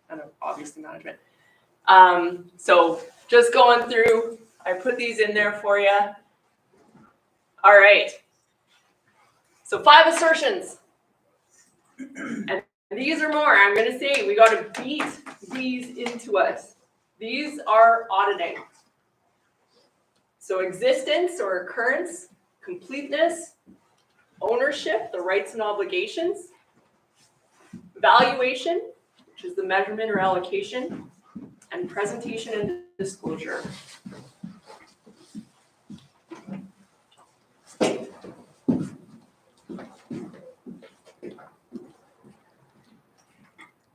and obviously management. So just going through, I put these in there for you. All right. So 5 assertions. And these are more. I'm going to say we got to beat these into us. These are auditing. So existence or occurrence, completeness, ownership, the rights and obligations, valuation, which is the measurement or allocation, and presentation and disclosure.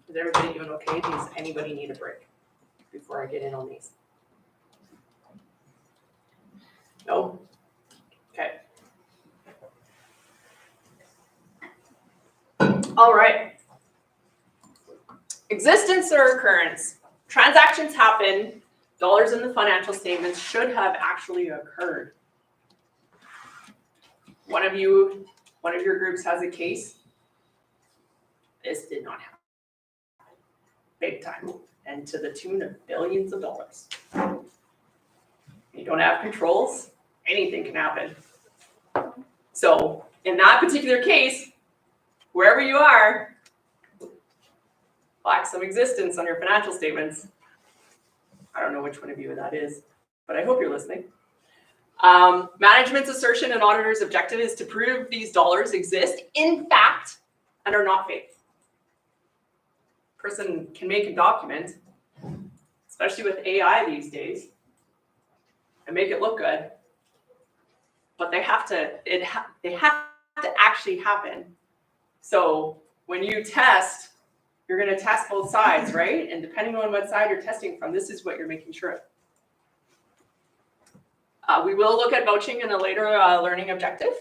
Is everybody doing okay? Does anybody need a break before I get in on these? No? Okay. All right. Existence or occurrence. Transactions happen. Dollars in the financial statements should have actually occurred. One of your groups has a case. This did not happen. Big time. And to the tune of billions of dollars. You don't have controls, anything can happen. So in that particular case, wherever you are, lack some existence on your financial statements. I don't know which one of you that is, but I hope you're listening. Management's assertion and auditor's objective is to prove these dollars exist in fact and are not fake. Person can make a document, especially with AI these days, and make it look good, but they have to actually happen. So when you test, you're going to test both sides, right? And depending on what side you're testing from, this is what you're making sure of. We will look at vouching in a later learning objective.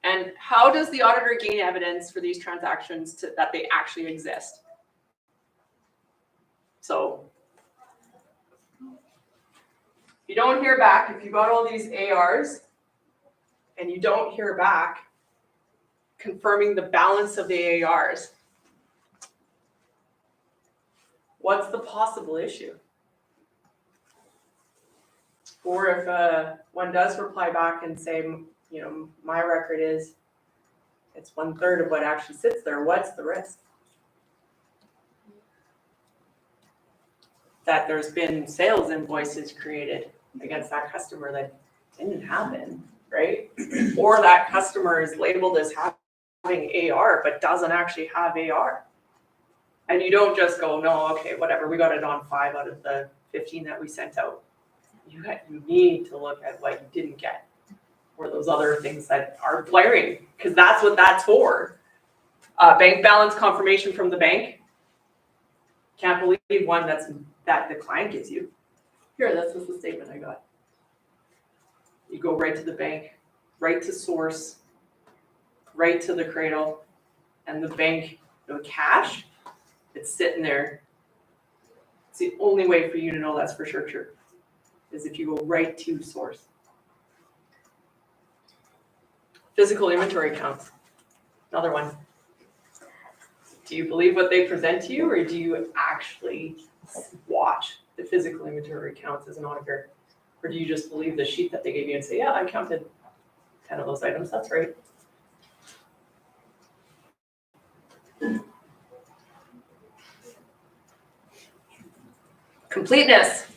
And how does the auditor gain evidence for these transactions that they actually exist? So if you don't hear back, if you got all these ARs and you don't hear back confirming the balance of the ARs, what's the possible issue? Or if one does reply back and say, you know, my record is it's 1/3 of what actually sits there, what's the risk? That there's been sales invoices created against that customer that didn't happen, right? Or that customer is labeled as having AR but doesn't actually have AR. And you don't just go, no, okay, whatever, we got it on 5 out of the 15 that we sent out. You need to look at what you didn't get, or those other things that are glaring, because that's what that's for. Bank balance confirmation from the bank. Can't believe one that the client gives you. Here, this is the statement I got. You go right to the bank, right to source, right to the cradle, and the bank, no cash, it's sitting there. It's the only way for you to know that's for sure true, is if you go right to source. Physical inventory counts, another one. Do you believe what they present to you, or do you actually watch the physical inventory counts as an auditor? Or do you just believe the sheet that they gave you and say, yeah, I counted 10 of those items, that's right. Completeness.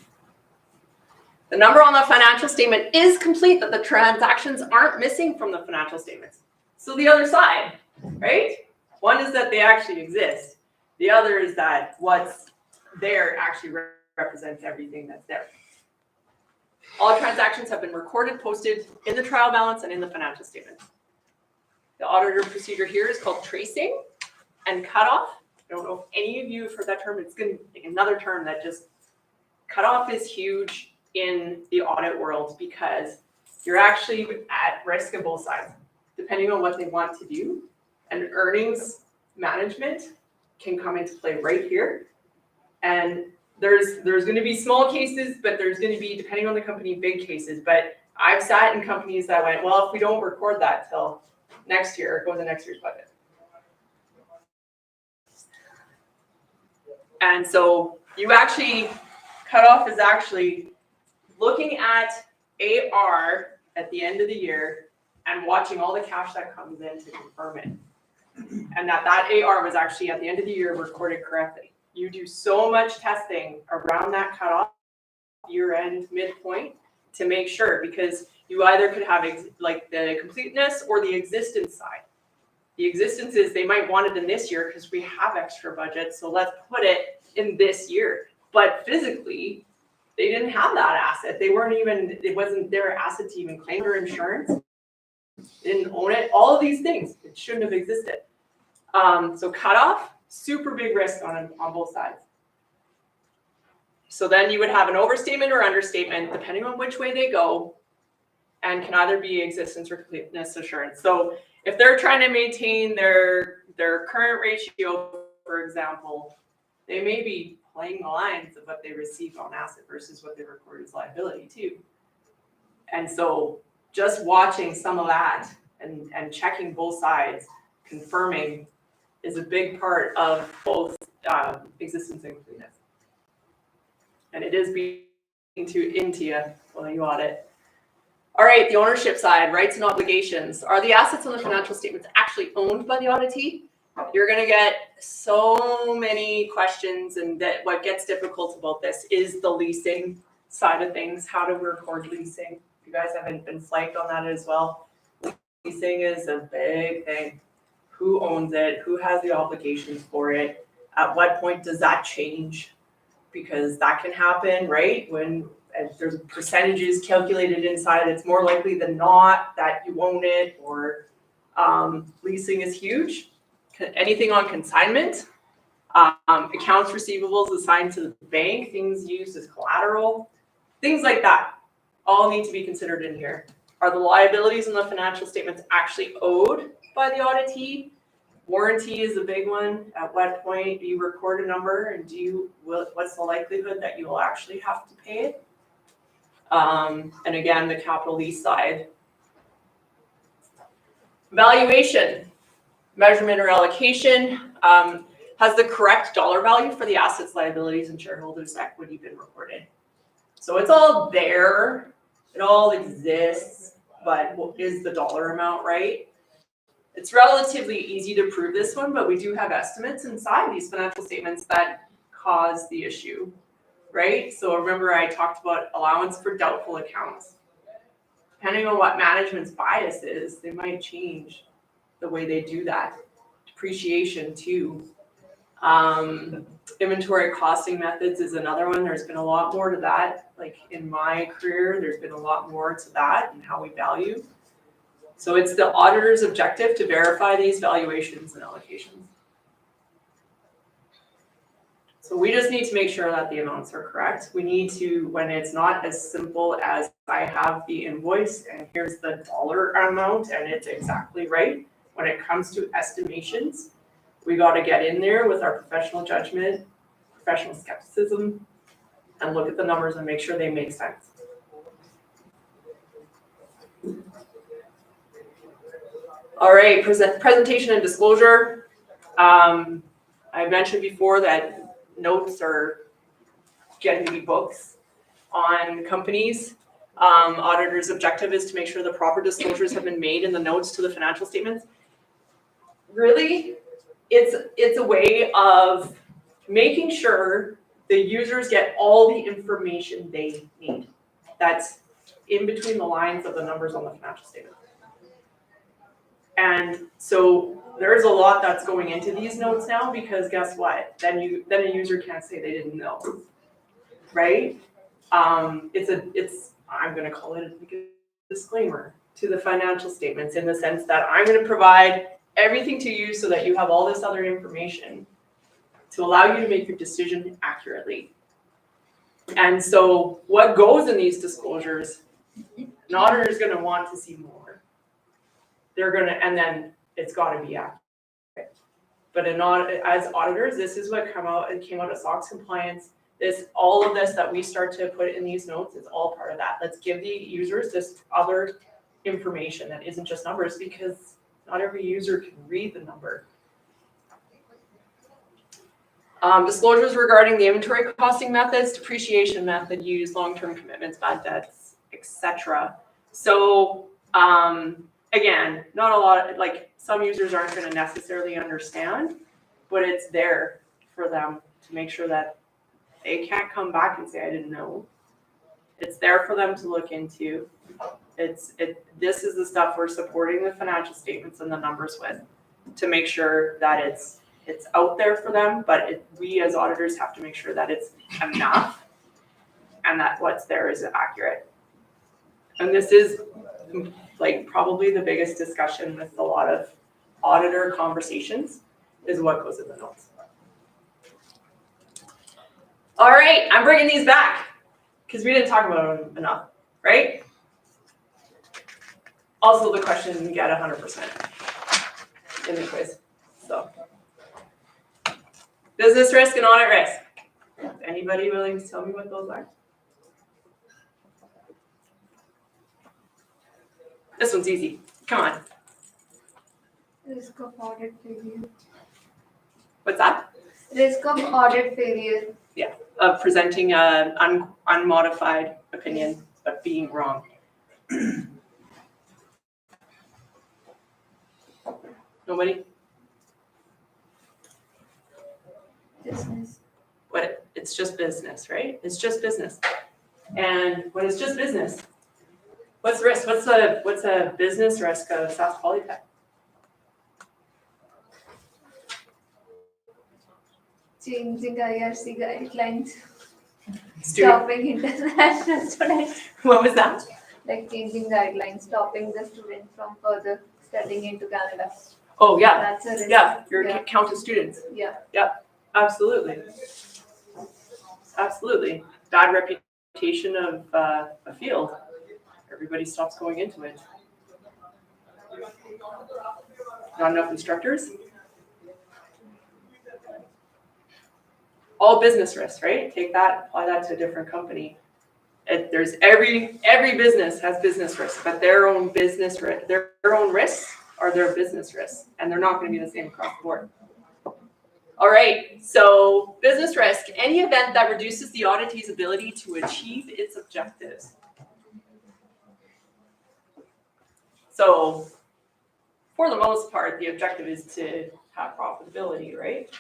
The number on the financial statement is complete, that the transactions aren't missing from the financial statements. So the other side, right? One is that they actually exist. The other is that what's there actually represents everything that's there. All transactions have been recorded, posted in the trial balance and in the financial statements. The auditor procedure here is called tracing and cutoff. I don't know if any of you have heard that term. It's going to be another term that just, cutoff is huge in the audit world because you're actually at risk of both sides, depending on what they want to do. And earnings management can come into play right here. And there's going to be small cases, but there's going to be, depending on the company, big cases. But I've sat in companies that went, well, if we don't record that till next year, it goes in next year's budget. And so you actually, cutoff is actually looking at AR at the end of the year and watching all the cash that comes in to confirm it. And that AR was actually at the end of the year recorded correctly. You do so much testing around that cutoff, year-end, midpoint, to make sure, because you either could have like the completeness or the existence side. The existence is they might want it in this year because we have extra budget, so let's put it in this year. But physically, they didn't have that asset. They weren't even, it wasn't their asset to even claim their insurance. They didn't own it. All of these things, it shouldn't have existed. So cutoff, super big risk on both sides. So then you would have an overstatement or understatement, depending on which way they go, and can either be existence or completeness assurance. So if they're trying to maintain their their current ratio, for example, they may be playing the lines of what they receive on asset versus what they record as liability too. And so just watching some of that and checking both sides, confirming is a big part of both existence and completeness. And it is being into you while you audit. All right, the ownership side, rights and obligations. Are the assets on the financial statements actually owned by the auditee? You're going to get so many questions, and that what gets difficult about this is the leasing side of things. How to record leasing? If you guys haven't been flagged on that as well, leasing is a big thing. Who owns it? Who has the obligations for it? At what point does that change? Because that can happen, right? When there's percentages calculated inside, it's more likely than not that you own it, or leasing is huge. Anything on consignment, accounts receivables assigned to the bank, things used as collateral, things like that all need to be considered in here. Are the liabilities in the financial statements actually owed by the auditee? Warranty is a big one. At what point do you record a number, and what's the likelihood that you will actually have to pay it? And again, the capital lease side. Valuation, measurement or allocation, has the correct dollar value for the assets, liabilities, and shareholders' equity been recorded? So it's all there, it all exists, but is the dollar amount right? It's relatively easy to prove this one, but we do have estimates inside these financial statements that cause the issue, right? So remember I talked about allowance for doubtful accounts. Depending on what management's bias is, they might change the way they do that. Depreciation too. Inventory costing methods is another one. There's been a lot more to that. Like in my career, there's been a lot more to that and how we value. So it's the auditor's objective to verify these valuations and allocations. So we just need to make sure that the amounts are correct. We need to, when it's not as simple as I have the invoice and here's the dollar amount and it's exactly right. When it comes to estimations, we got to get in there with our professional judgment, professional skepticism, and look at the numbers and make sure they make sense. All right, presentation and disclosure. I mentioned before that notes are getting to be books on companies. Auditor's objective is to make sure the proper disclosures have been made in the notes to the financial statements. Really, it's a way of making sure the users get all the information they need. That's in between the lines of the numbers on the financial statement. And so there's a lot that's going into these notes now, because guess what? Then a user can't say they didn't know, right? I'm going to call it a disclaimer to the financial statements, in the sense that I'm going to provide everything to you so that you have all this other information to allow you to make your decision accurately. And so what goes in these disclosures, an auditor is going to want to see more. And then it's got to be accurate. But as auditors, this is what came out of SOX compliance. All of this that we start to put in these notes is all part of that. Let's give the users this other information that isn't just numbers, because not every user can read the number. Disclosures regarding the inventory costing methods, depreciation method used, long-term commitments, bad debts, etc. So again, not a lot, like some users aren't going to necessarily understand, but it's there for them to make sure that they can't come back and say, I didn't know. It's there for them to look into. This is the stuff we're supporting the financial statements and the numbers with, to make sure that it's out there for them, but we as auditors have to make sure that it's enough and that what's there is accurate. And this is like probably the biggest discussion with a lot of auditor conversations, is what goes in the notes. All right, I'm bringing these back because we didn't talk about them enough, right? Also, the question didn't get 100% in the quiz. So. Business risk and audit risk. Anybody willing to tell me what those are? This one's easy. Come on. Risk of audit failure. What's that? Risk of audit failure. Of presenting an unmodified opinion, but being wrong. Nobody? Business. What? It's just business, right? It's just business. And when it's just business, what's the risk? What's a business risk of South Polytech? Changing IRC guidelines. Student, Stopping international students. what was that? Like changing guidelines, stopping the student from further studying into Canada. Oh, yeah. That's a risk. Yeah, your Yeah. count of students. Yeah. Absolutely. Absolutely. Bad reputation of a field. Everybody stops going into it. Not enough instructors. All business risks, right? Take that, apply that to a different company. There's every business has business risks, but their own business risk, their own risks are their business risks, and they're not going to be the same across the board. All right, so business risk, any event that reduces the auditee's ability to achieve its objectives. So for the most part, the objective is to have profitability, right?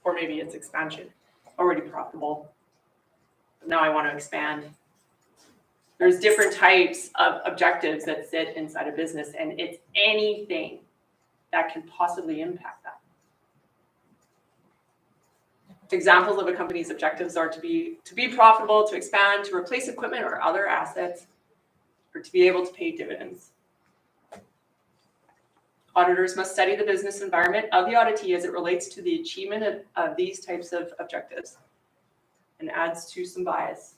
Or maybe it's expansion, already profitable. Now I want to expand. There's different types of objectives that sit inside a business, and it's anything that can possibly impact that. Examples of a company's objectives are to be profitable, to expand, to replace equipment or other assets, or to be able to pay dividends. Auditors must study the business environment of the auditee as it relates to the achievement of these types of objectives, and adds to some bias,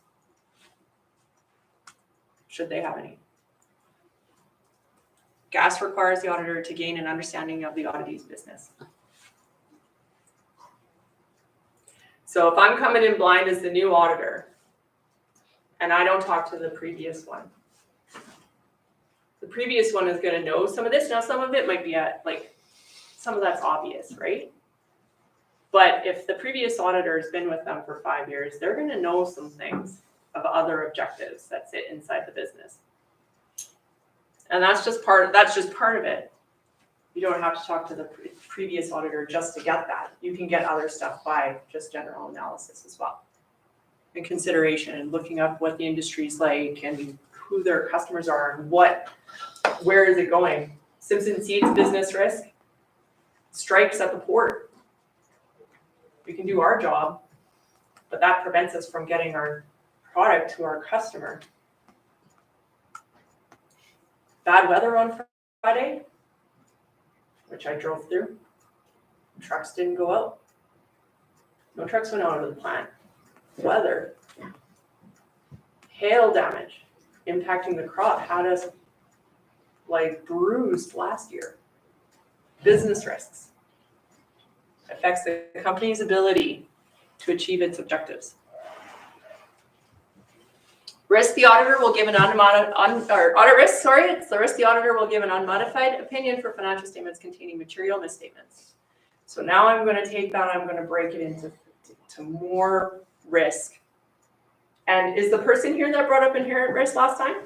should they have any. GAS requires the auditor to gain an understanding of the auditee's business. So if I'm coming in blind as the new auditor, and I don't talk to the previous one, the previous one is going to know some of this. Now, some of it might be some of that's obvious, right? But if the previous auditor has been with them for 5 years, they're going to know some things of other objectives that sit inside the business. And that's just part of it. You don't have to talk to the previous auditor just to get that. You can get other stuff by just general analysis as well. And consideration and looking up what the industry's like and who their customers are and where is it going. Simpson Seeds business risk, strikes at the port. We can do our job, but that prevents us from getting our product to our customer. Bad weather on Friday, which I drove through. Trucks didn't go out. No trucks went out of the plant. Weather. Hail damage impacting the crop had us bruised last year. Business risks. Affects the company's ability to achieve its objectives. Risk the auditor will give an audit risk, it's the risk the auditor will give an unmodified opinion for financial statements containing material misstatements. So now I'm going to take that, I'm going to break it into more risk. And is the person here that brought up inherent risk last time?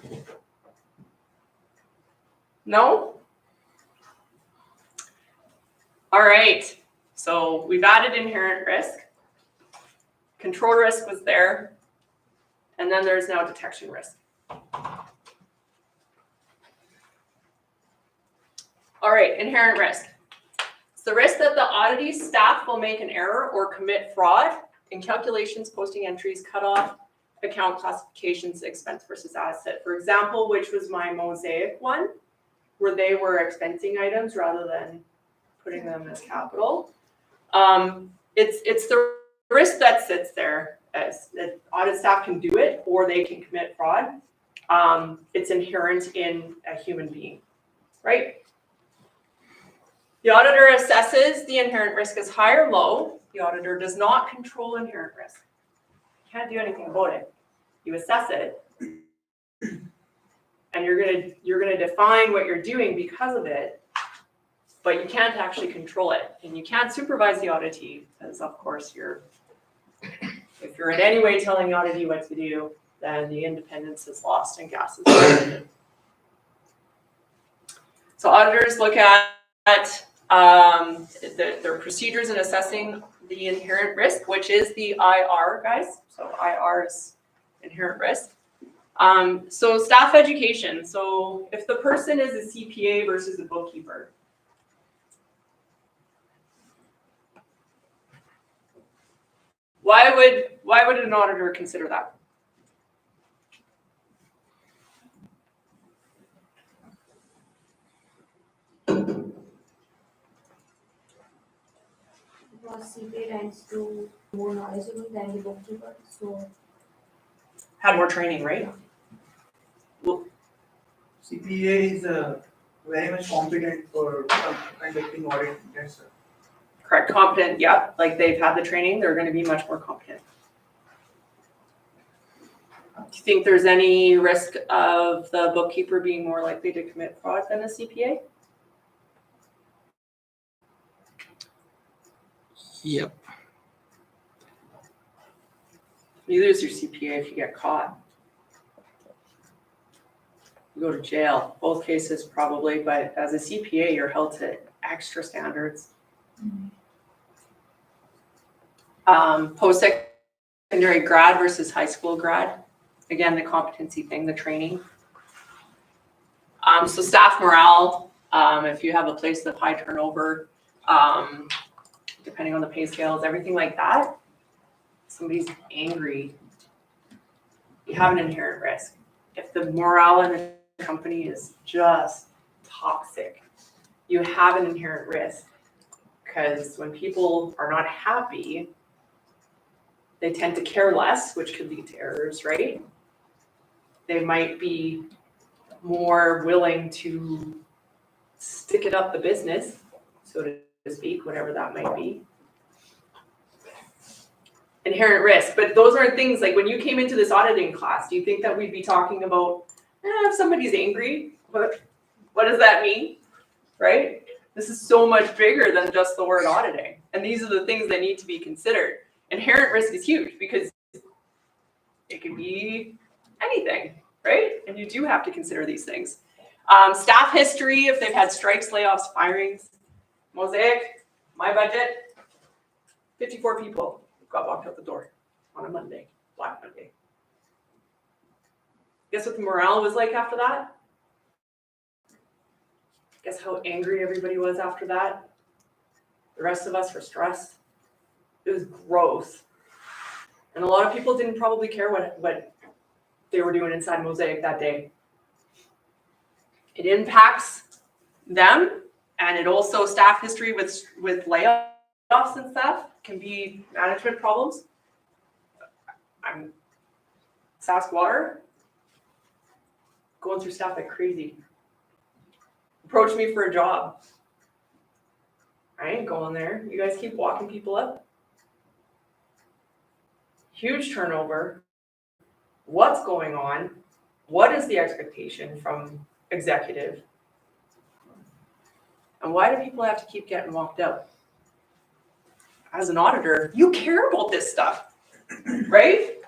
No? All right, so we've added inherent risk. Control risk was there. And then there's now detection risk. All right, inherent risk. It's the risk that the auditee staff will make an error or commit fraud in calculations, posting entries, cutoff, account classifications, expense versus asset. For example, which was my Mosaic one, where they were expensing items rather than putting them as capital. It's the risk that sits there. As the audit staff can do it or they can commit fraud. It's inherent in a human being, right? The auditor assesses the inherent risk as high or low. The auditor does not control inherent risk. You can't do anything about it. You assess it, and you're gonna define what you're doing because of it, but you can't actually control it, and you can't supervise the auditee, because of course if you're in any way telling the auditee what to do, then the independence is lost and gas is wasted. So auditors look at their procedures in assessing the inherent risk, which is the IR, guys. So IR is inherent risk. So staff education. So if the person is a CPA versus a bookkeeper, why would an auditor consider that? Because CPA tends to be more knowledgeable than the bookkeeper, so Had more training, right? CPA is very much competent for conducting audit. Yes, sir. Correct, competent, yeah, like they've had the training, they're gonna be much more competent. Do you think there's any risk of the bookkeeper being more likely to commit fraud than a CPA? Yep. You lose your CPA if you get caught. You go to jail, both cases probably, but as a CPA, you're held to extra standards. Post-secondary grad versus high school grad. Again, the competency thing, the training. So staff morale, if you have a place of high turnover, depending on the pay scales, everything like that, somebody's angry, you have an inherent risk. If the morale in the company is just toxic, you have an inherent risk. Because when people are not happy, they tend to care less, which could lead to errors, right? They might be more willing to stick it up the business, so to speak, whatever that might be. Inherent risk, but those aren't things like when you came into this auditing class, do you think that we'd be talking about if somebody's angry, what does that mean, right? This is so much bigger than just the word auditing, and these are the things that need to be considered. Inherent risk is huge because it can be anything, right? And you do have to consider these things. Staff history, if they've had strikes, layoffs, firings. Mosaic, my budget, 54 people got walked out the door on a Monday, Black Monday. Guess what the morale was like after that? Guess how angry everybody was after that? The rest of us were stressed. It was gross. And a lot of people didn't probably care what they were doing inside Mosaic that day. It impacts them, and it also staff history with layoffs and stuff can be management problems. I'm Sask Water, going through stuff like crazy. Approach me for a job. I ain't going there. You guys keep walking people up. Huge turnover. What's going on? What is the expectation from executive? And why do people have to keep getting walked out? As an auditor, you care about this stuff, right?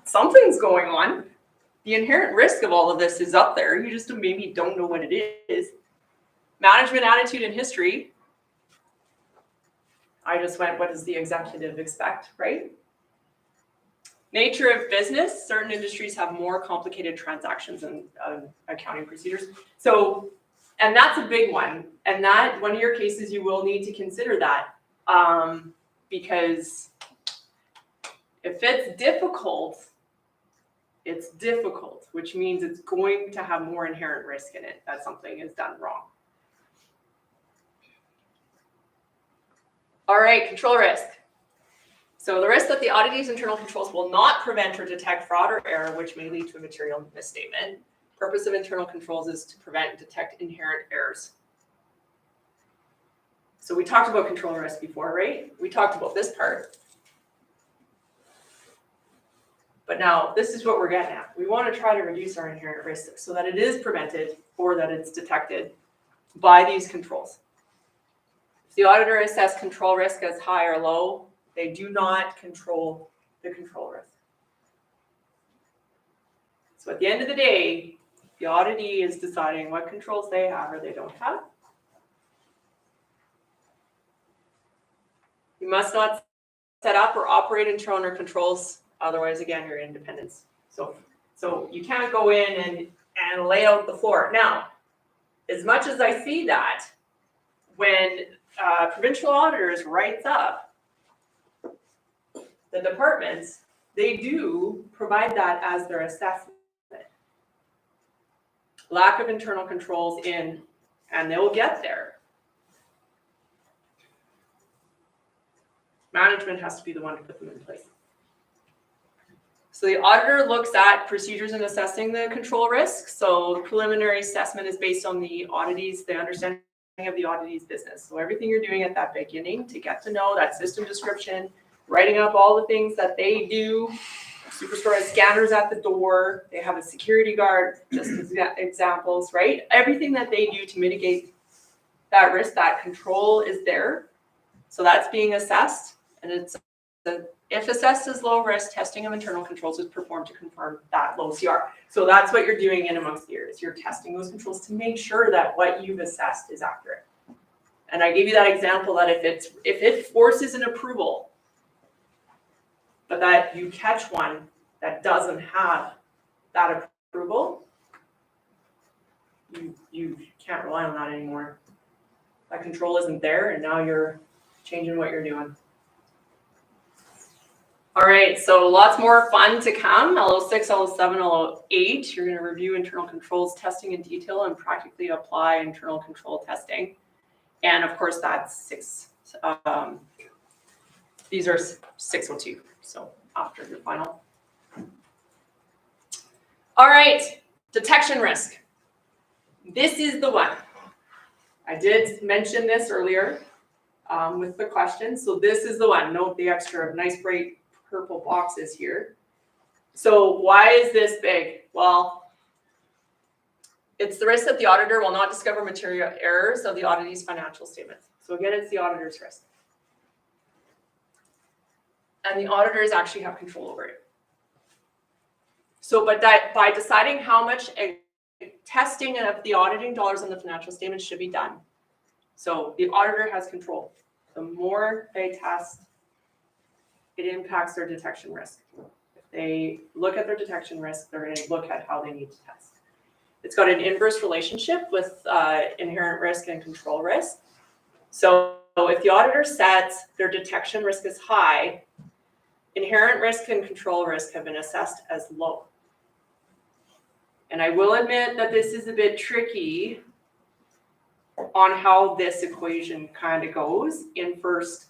Something's going on. The inherent risk of all of this is up there. You just maybe don't know what it is. Management attitude and history. I just went, what does the executive expect, right? Nature of business. Certain industries have more complicated transactions and accounting procedures. So, and that's a big one. And that, one of your cases, you will need to consider that. Because if it's difficult, which means it's going to have more inherent risk in it that something is done wrong. All right, control risk. So the risk that the auditing's internal controls will not prevent or detect fraud or error, which may lead to a material misstatement. Purpose of internal controls is to prevent and detect inherent errors. So we talked about control risk before, right? We talked about this part. But now this is what we're getting at. We want to try to reduce our inherent risk so that it is prevented or that it's detected by these controls. If the auditor assess control risk as high or low, they do not control the control risk. So at the end of the day, the auditee is deciding what controls they have or they don't have. You must not set up or operate internal controls, otherwise, again, your independence. So you can't go in and lay out the floor. Now, as much as I see that, when provincial auditors writes up the departments, they do provide that as their assessment. Lack of internal controls in, and they'll get there. Management has to be the one to put them in place. So the auditor looks at procedures in assessing the control risk. So the preliminary assessment is based on the auditee's, the understanding of the auditee's business. So everything you're doing at that beginning to get to know that system description, writing up all the things that they do. Superstore has scanners at the door. They have a security guard, just as examples, right? Everything that they do to mitigate that risk, that control is there. So that's being assessed. And it's if assessed as low risk, testing of internal controls is performed to confirm that low CR. So that's what you're doing in amongst the years. You're testing those controls to make sure that what you've assessed is accurate. And I gave you that example that if it forces an approval, but that you catch one that doesn't have that approval, you can't rely on that anymore. That control isn't there, and now you're changing what you're doing. All right, so lots more fun to come. LO6, LO7, LO8, you're going to review internal controls testing in detail and practically apply internal control testing. And of course, that's these are 602, so after the final. All right, detection risk. This is the one. I did mention this earlier with the question. So this is the one. Note the extra nice bright purple boxes here. So why is this big? Well, it's the risk that the auditor will not discover material errors of the auditee's financial statements. So again, it's the auditor's risk. And the auditors actually have control over it. So, but that by deciding how much testing of the auditing dollars on the financial statements should be done. So the auditor has control. The more they test, it impacts their detection risk. If they look at their detection risk, they're going to look at how they need to test. It's got an inverse relationship with inherent risk and control risk. So if the auditor sets their detection risk as high, inherent risk and control risk have been assessed as low. And I will admit that this is a bit tricky on how this equation kind of goes in first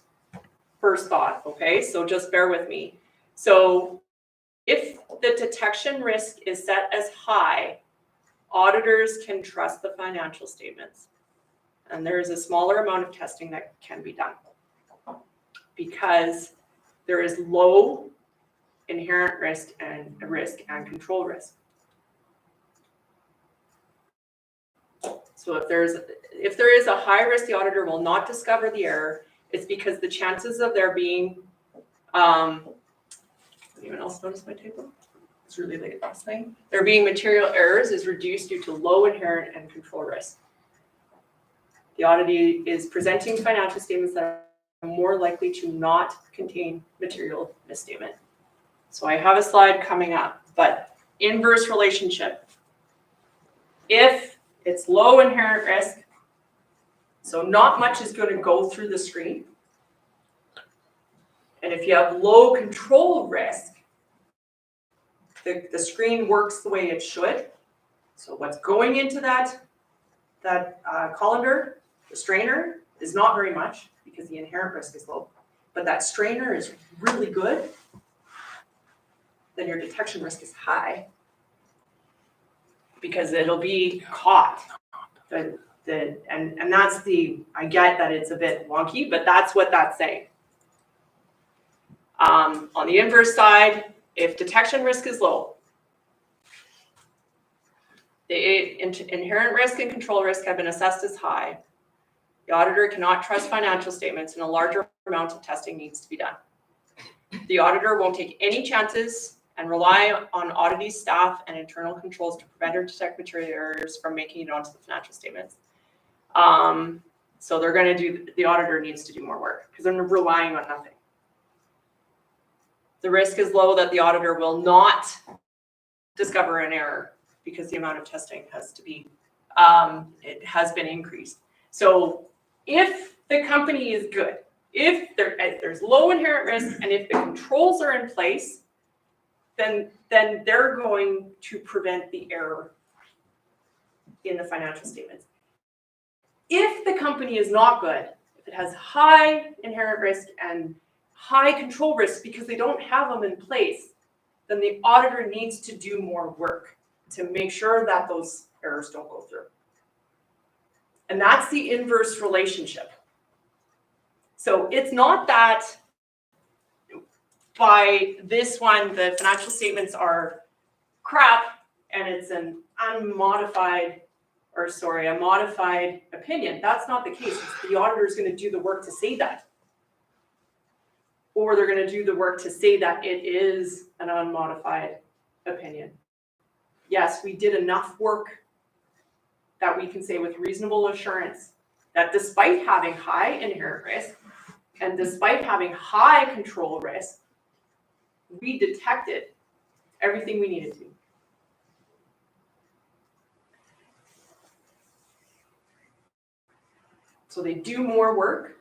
thought, okay? So just bear with me. So if the detection risk is set as high, auditors can trust the financial statements. And there is a smaller amount of testing that can be done because there is low inherent risk and control risk. So if there is a high risk, the auditor will not discover the error. It's because the chances of there being, anyone else notice my table? It's really late last night. There being material errors is reduced due to low inherent and control risk. The auditee is presenting financial statements that are more likely to not contain material misstatement. So I have a slide coming up, but inverse relationship. If it's low inherent risk, so not much is going to go through the screen. And if you have low control risk, the screen works the way it should. So what's going into that colander, the strainer, is not very much because the inherent risk is low. But that strainer is really good, then your detection risk is high because it'll be caught. The and that's I get that it's a bit wonky, but that's what that's saying. On the inverse side, if detection risk is low, the inherent risk and control risk have been assessed as high. The auditor cannot trust financial statements, and a larger amount of testing needs to be done. The auditor won't take any chances and rely on auditee staff and internal controls to prevent or detect material errors from making it onto the financial statements. So the auditor needs to do more work because they're relying on nothing. The risk is low that the auditor will not discover an error because the amount of testing has to be, it has been increased. So if the company is good, if there's low inherent risk and if the controls are in place, then they're going to prevent the error in the financial statements. If the company is not good, if it has high inherent risk and high control risk because they don't have them in place, then the auditor needs to do more work to make sure that those errors don't go through. And that's the inverse relationship. So it's not that by this one, the financial statements are crap and it's a modified opinion. That's not the case. The auditor is going to do the work to say that. Or they're going to do the work to say that it is an unmodified opinion. Yes, we did enough work that we can say with reasonable assurance that despite having high inherent risk and despite having high control risk, we detected everything we needed to. So they do more work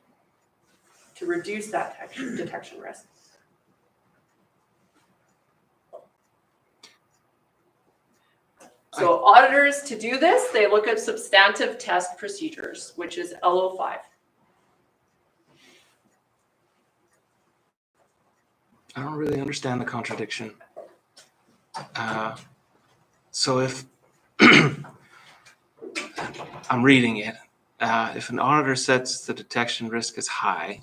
to reduce that detection risk. So auditors, to do this, they look at substantive test procedures, which is LO5. I don't really understand the contradiction. So if I'm reading it, if an auditor sets the detection risk as high,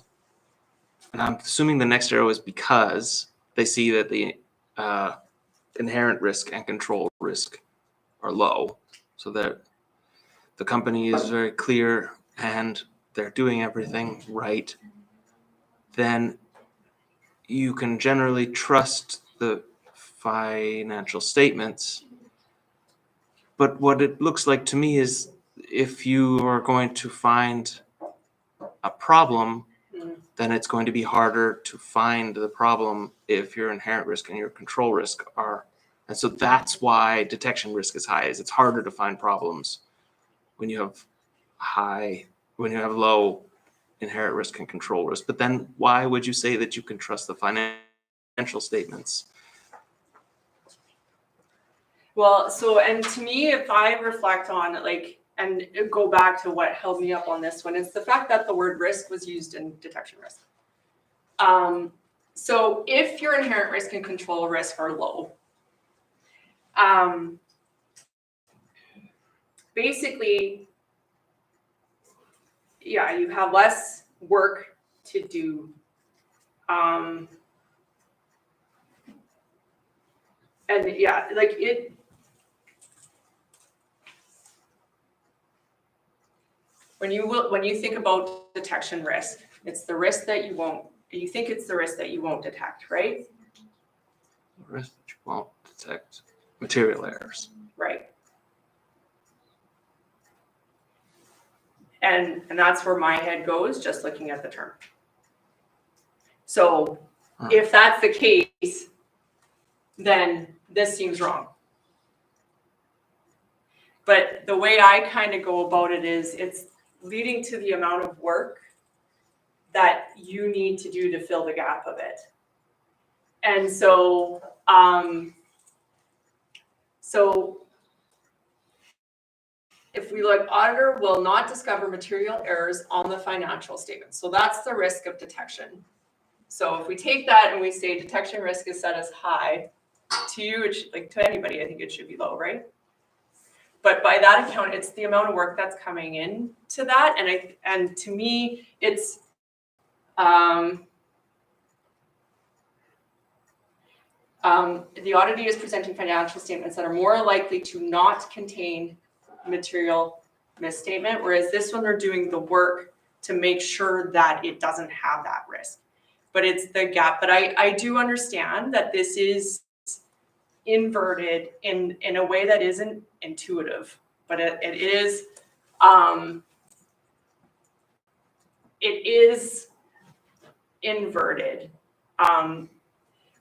and I'm assuming the next arrow is because they see that the inherent risk and control risk are low, so that the company is very clear and they're doing everything right, then you can generally trust the financial statements. But what it looks like to me is if you are going to find a problem, then it's going to be harder to find the problem if your inherent risk and your control risk are. And so that's why detection risk is high, is it's harder to find problems when you have low inherent risk and control risk. But then why would you say that you can trust the financial statements? Well, so, and to me, if I reflect on and go back to what held me up on this one, it's the fact that the word risk was used in detection risk. So if your inherent risk and control risk are low, basically, yeah, you have less work to do. And yeah, when you think about detection risk, it's the risk that you think it's the risk that you won't detect, right? The risk that you won't detect material errors. Right. And that's where my head goes, just looking at the term. So if that's the case, then this seems wrong. But the way I kind of go about it is it's leading to the amount of work that you need to do to fill the gap of it. And so, if we look, auditor will not discover material errors on the financial statement. So that's the risk of detection. So if we take that and we say detection risk is set as high, to you, to anybody, I think it should be low, right? But by that account, it's the amount of work that's coming in to that. And to me, it's the auditee is presenting financial statements that are more likely to not contain material misstatement, whereas this one they're doing the work to make sure that it doesn't have that risk. But it's the gap. But I do understand that this is inverted in a way that isn't intuitive, but it is inverted.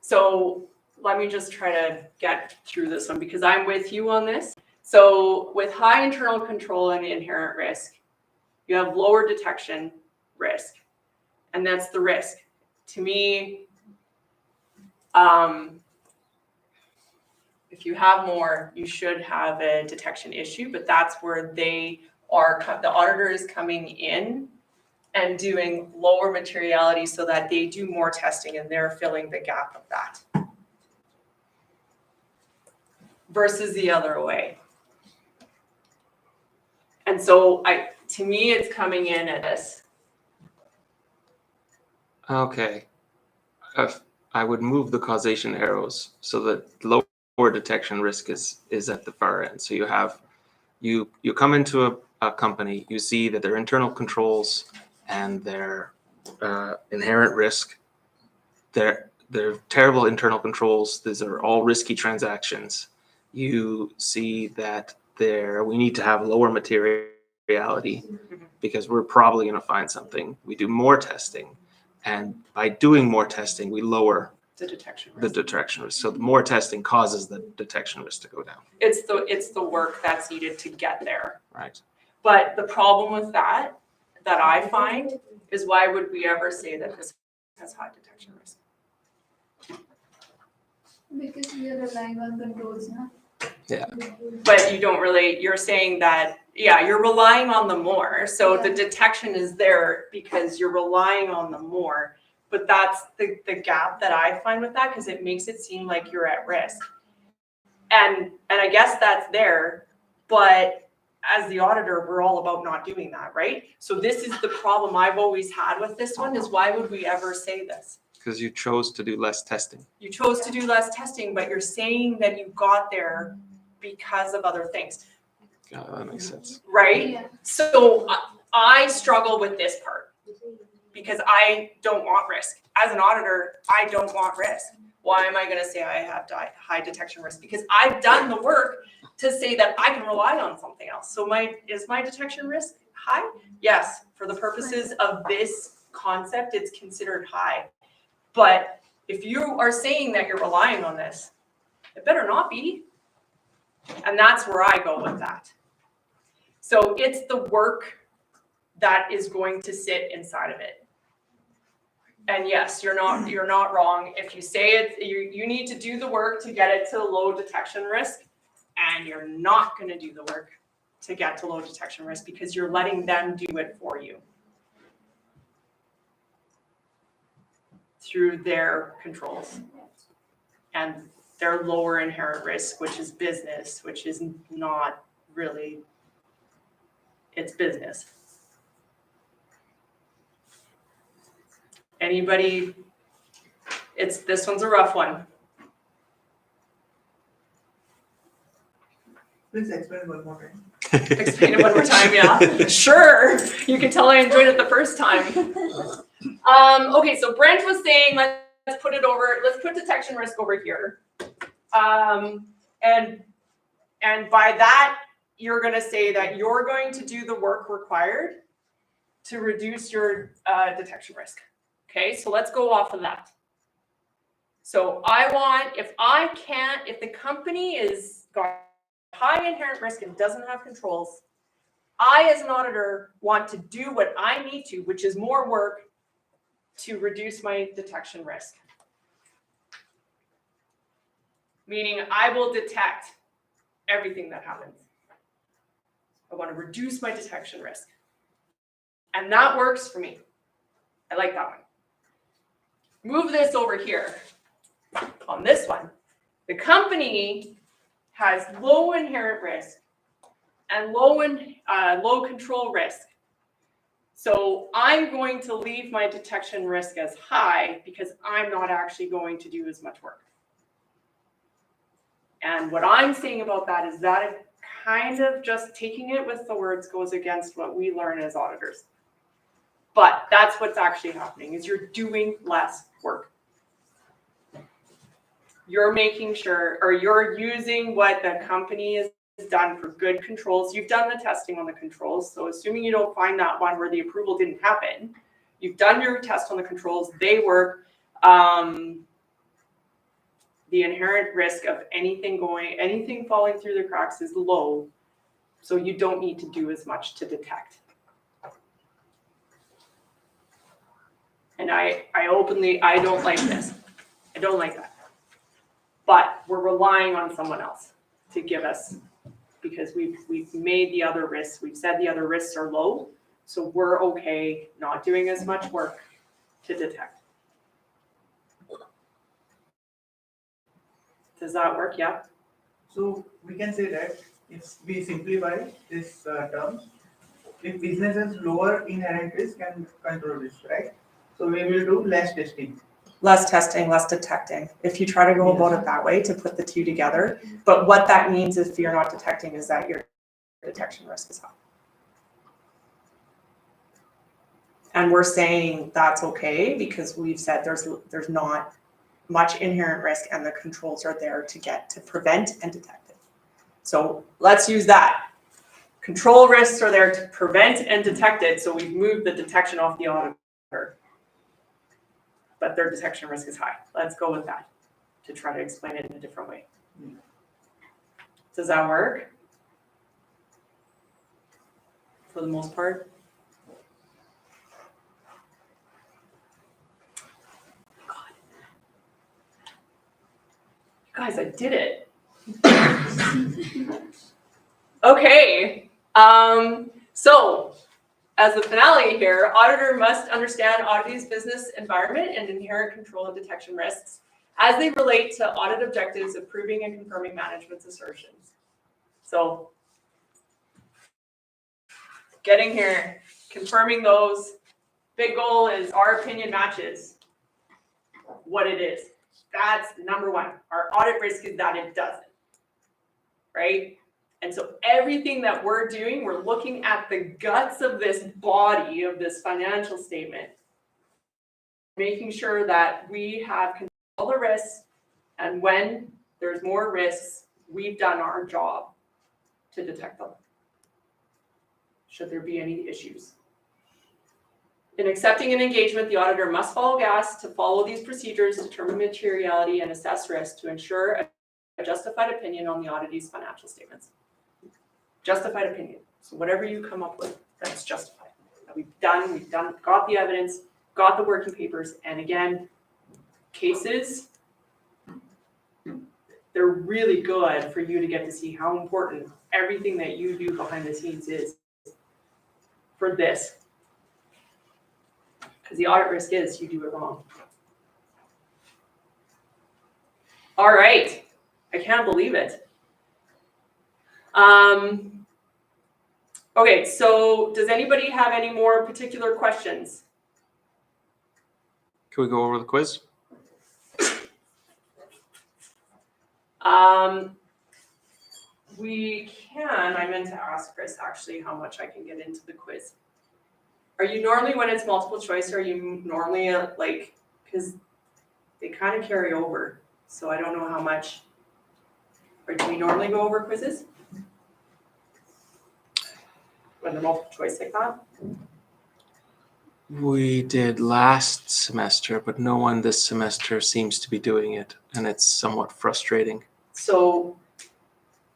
So let me just try to get through this one because I'm with you on this. So with high internal control and inherent risk, you have lower detection risk, and that's the risk. To me, if you have more, you should have a detection issue, but that's where the auditor is coming in and doing lower materiality so that they do more testing and they're filling the gap of that. Versus the other way. And so to me, it's coming in at this. Okay. I would move the causation arrows so that lower detection risk is at the far end. So you come into a company, you see that their internal controls and their inherent risk, their terrible internal controls, these are all risky transactions. You see that we need to have lower materiality because we're probably going to find something. We do more testing. And by doing more testing, we lower The detection risk. the detection risk. So the more testing causes the detection risk to go down. It's the work that's needed to get there. Right. But the problem with that I find is why would we ever say that this has high detection risk? Because we are relying on controls now. But you're saying that, you're relying on them more. So the detection is there because you're relying on them more. But that's the gap that I find with that because it makes it seem like you're at risk. And I guess that's there, but as the auditor, we're all about not doing that, right? So this is the problem I've always had with this one is why would we ever say this? Because you chose to do less testing. You chose to do less testing, but you're saying that you got there because of other things. Yeah, that makes sense. Right? Yeah. So I struggle with this part because I don't want risk. As an auditor, I don't want risk. Why am I going to say I have high detection risk? Because I've done the work to say that I can rely on something else. So is my detection risk high? Yes. For the purposes of this concept, it's considered high. But if you are saying that you're relying on this, it better not be. And that's where I go with that. So it's the work that is going to sit inside of it. And yes, you're not wrong. If you say it, you need to do the work to get it to low detection risk, and you're not going to do the work to get to low detection risk because you're letting them do it for you through their controls and their lower inherent risk, which is business, which is not really, it's business. Anybody, this one's a rough one. Please explain one more time. Explain it one more time, yeah. Sure, you can tell I enjoyed it the first time. Okay, so Brent was saying, let's put detection risk over here. And by that, you're gonna say that you're going to do the work required to reduce your detection risk. Okay, so let's go off of that. So if the company is got high inherent risk and doesn't have controls, I as an auditor want to do what I need to, which is more work to reduce my detection risk. Meaning I will detect everything that happens. I want to reduce my detection risk. And that works for me. I like that one. Move this over here. On this one, the company has low inherent risk and low control risk. So I'm going to leave my detection risk as high because I'm not actually going to do as much work. And what I'm saying about that is that it kind of just taking it with the words goes against what we learn as auditors. But that's what's actually happening is you're doing less work. You're making sure, or you're using what the company has done for good controls. You've done the testing on the controls. So assuming you don't find that one where the approval didn't happen, you've done your test on the controls, they work. The inherent risk of anything falling through the cracks is low. So you don't need to do as much to detect. And I don't like this. I don't like that. But we're relying on someone else to give us, because we've made the other risks, we've said the other risks are low, so we're okay not doing as much work to detect. Does that work? Yeah. So we can say that if we simplify this terms, if business has lower inherent risk and control risk, right? So we will do less testing. Less testing, less detecting. If you try to go about it that way to put the two together, but what that means if you're not detecting is that your detection risk is high. And we're saying that's okay because we've said there's not much inherent risk and the controls are there to prevent and detect it. So let's use that. Control risks are there to prevent and detect it, so we've moved the detection off the auditor. But their detection risk is high. Let's go with that to try to explain it in a different way. Does that work? For the most part? God. Guys, I did it. Okay. So as the finale here, auditor must understand auditing's business environment and inherent control and detection risks as they relate to audit objectives of proving and confirming management's assertions. So getting here, confirming those. Big goal is our opinion matches what it is. That's number one. Our audit risk is that it doesn't, right? And so everything that we're doing, we're looking at the guts of this body of this financial statement, making sure that we have control of the risks, and when there's more risks, we've done our job to detect them, should there be any issues. In accepting an engagement, the auditor must follow GAS to follow these procedures, determine materiality, and assess risk to ensure a justified opinion on the auditor's financial statements. Justified opinion. So whatever you come up with, that's justified. We've done, got the evidence, got the working papers, and again, cases, they're really good for you to get to see how important everything that you do behind the scenes is for this. Because the audit risk is you do it wrong. All right, I can't believe it. Okay, so does anybody have any more particular questions? Can we go over the quiz? We can. I meant to ask Chris actually how much I can get into the quiz. Are you normally, when it's multiple choice, are you normally like, because they kind of carry over, so I don't know how much, or do we normally go over quizzes? When they're multiple choice like that? We did last semester, but no one this semester seems to be doing it, and it's somewhat frustrating. So,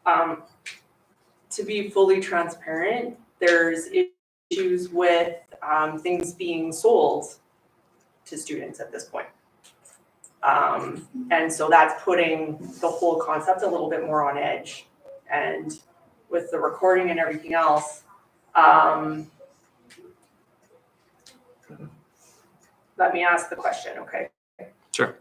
to be fully transparent, there's issues with things being sold to students at this point. And so that's putting the whole concept a little bit more on edge. And with the recording and everything else, let me ask the question, okay? Sure.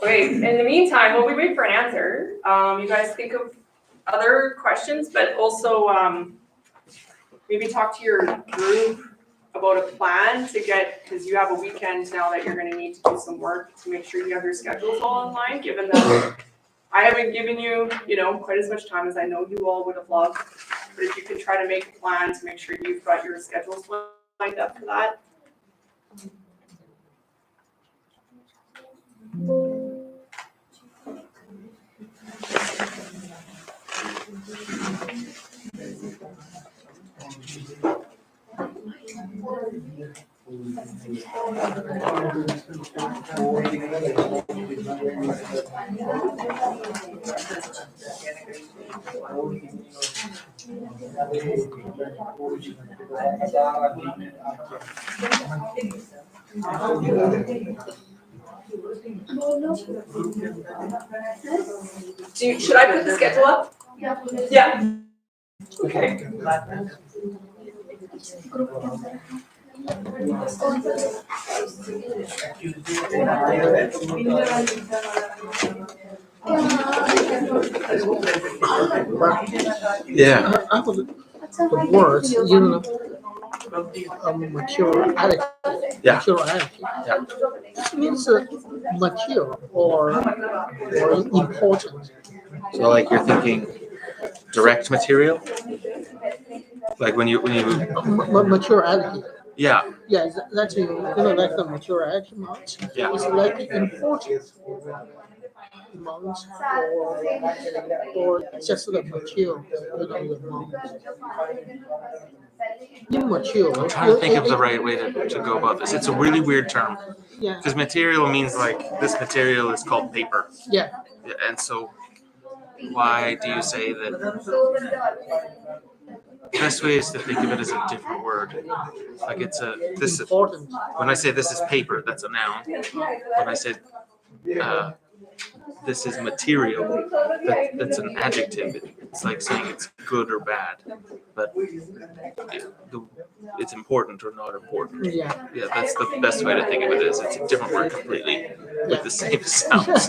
Okay, in the meantime, while we wait for an answer, you guys think of other questions, but also, maybe talk to your group about a plan to get, because you have a weekend now that you're gonna need to do some work to make sure you have your schedules all in line, given that I haven't given you, quite as much time as I know you all would have loved. But if you can try to make a plan to make sure you've got your schedules lined up for that. Should I put the schedule up? Yeah. Okay. Yeah. I would, the words, materiality. Yeah. Materiality. Yeah. It means material or important. So like you're thinking direct material? Like when you Materiality. yeah. Yeah, that's like the materiality amount. Yeah. It's like important amount or just the material, the amount. Immaterial. I'm trying to think of the right way to go about this. It's a really weird term. Yeah. Because material means like this material is called paper. Yeah. And so why do you say that? The best way is to think of it as a different word. Like it's this. Important. When I say this is paper, that's a noun. When I say this is material, that's an adjective. It's like saying it's good or bad, but it's important or not important. Yeah. Yeah, that's the best way to think of it. Is it's a different word completely with the same sounds.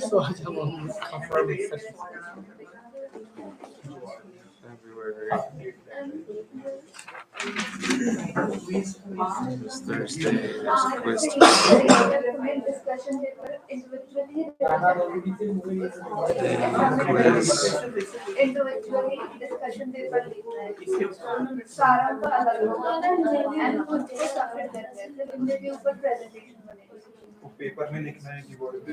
So I just want to confirm it. It's Thursday. There's a quiz. Discussion paper individually. Quiz. Individually discussion paper सारा का अलग होगा and खुद को separate करते हैं जब interview पर presentation बनेगी पेपर में लिखना है कीबोर्ड पे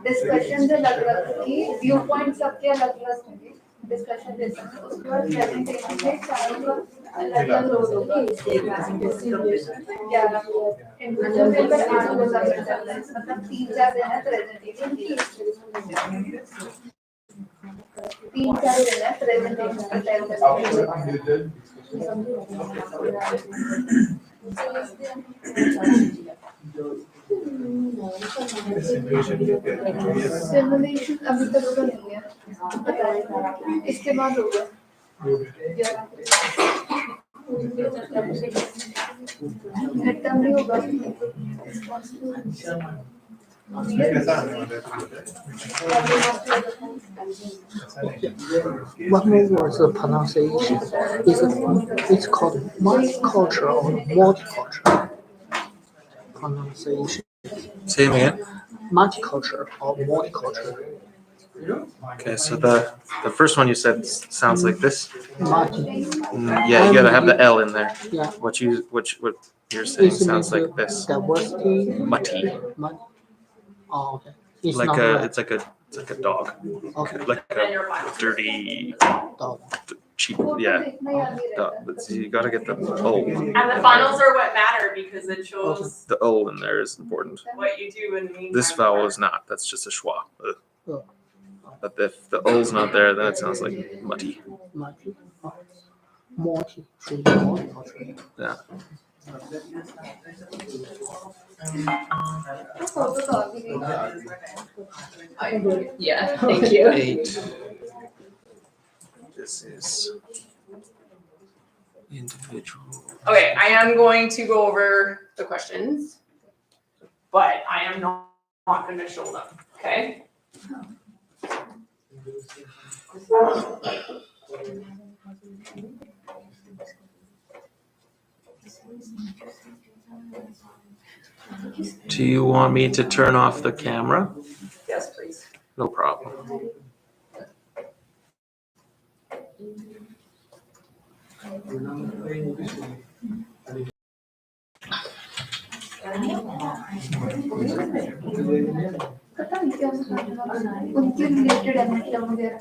डिस्कशन से अलग अलग की व्यू पॉइंट सबके अलग अलग होंगे डिस्कशन जैसा उसके बाद प्रेजेंटेशन में चारों का अलग अलग रोल होगा इंडिविजुअल पेपर 8 को सबमिट करना है मतलब 3-4 दिन है प्रेजेंटेशन की 3-4 दिन है प्रेजेंटेशन का टाइम सिमुलेशन अभी तक तो नहीं है इसके बाद होगा मिडटर्म भी होगा One more word, the pronunciation. It's called multicultural or multicultural pronunciation. Say it again. Multicultural or multicultural. Okay, so the first one you said sounds like this. Multi. Yeah, you gotta have the L in there. Yeah. What you're saying sounds like this. Diversity. Mutty. Oh, okay. It's Like not a red. it's like a dog. Okay. Like a dirty Dog. cheap dog. But you gotta get the O. And the finals are what matter because it shows The O in there is important. what you do in the meantime. This vowel is not. That's just a schwa. Ugh. Oh. But if the O's not there, then it sounds like mutty. Multi. Multi. Should be multicultural. Yeah. Photo तो आ भी गई। Yeah, thank you. 8. This is individual. Okay, I am going to go over the questions, but I am not gonna show them, okay? Do you want me to turn off the camera? Yes, please. No problem. पता नहीं क्या उनके related है मतलब वगैरह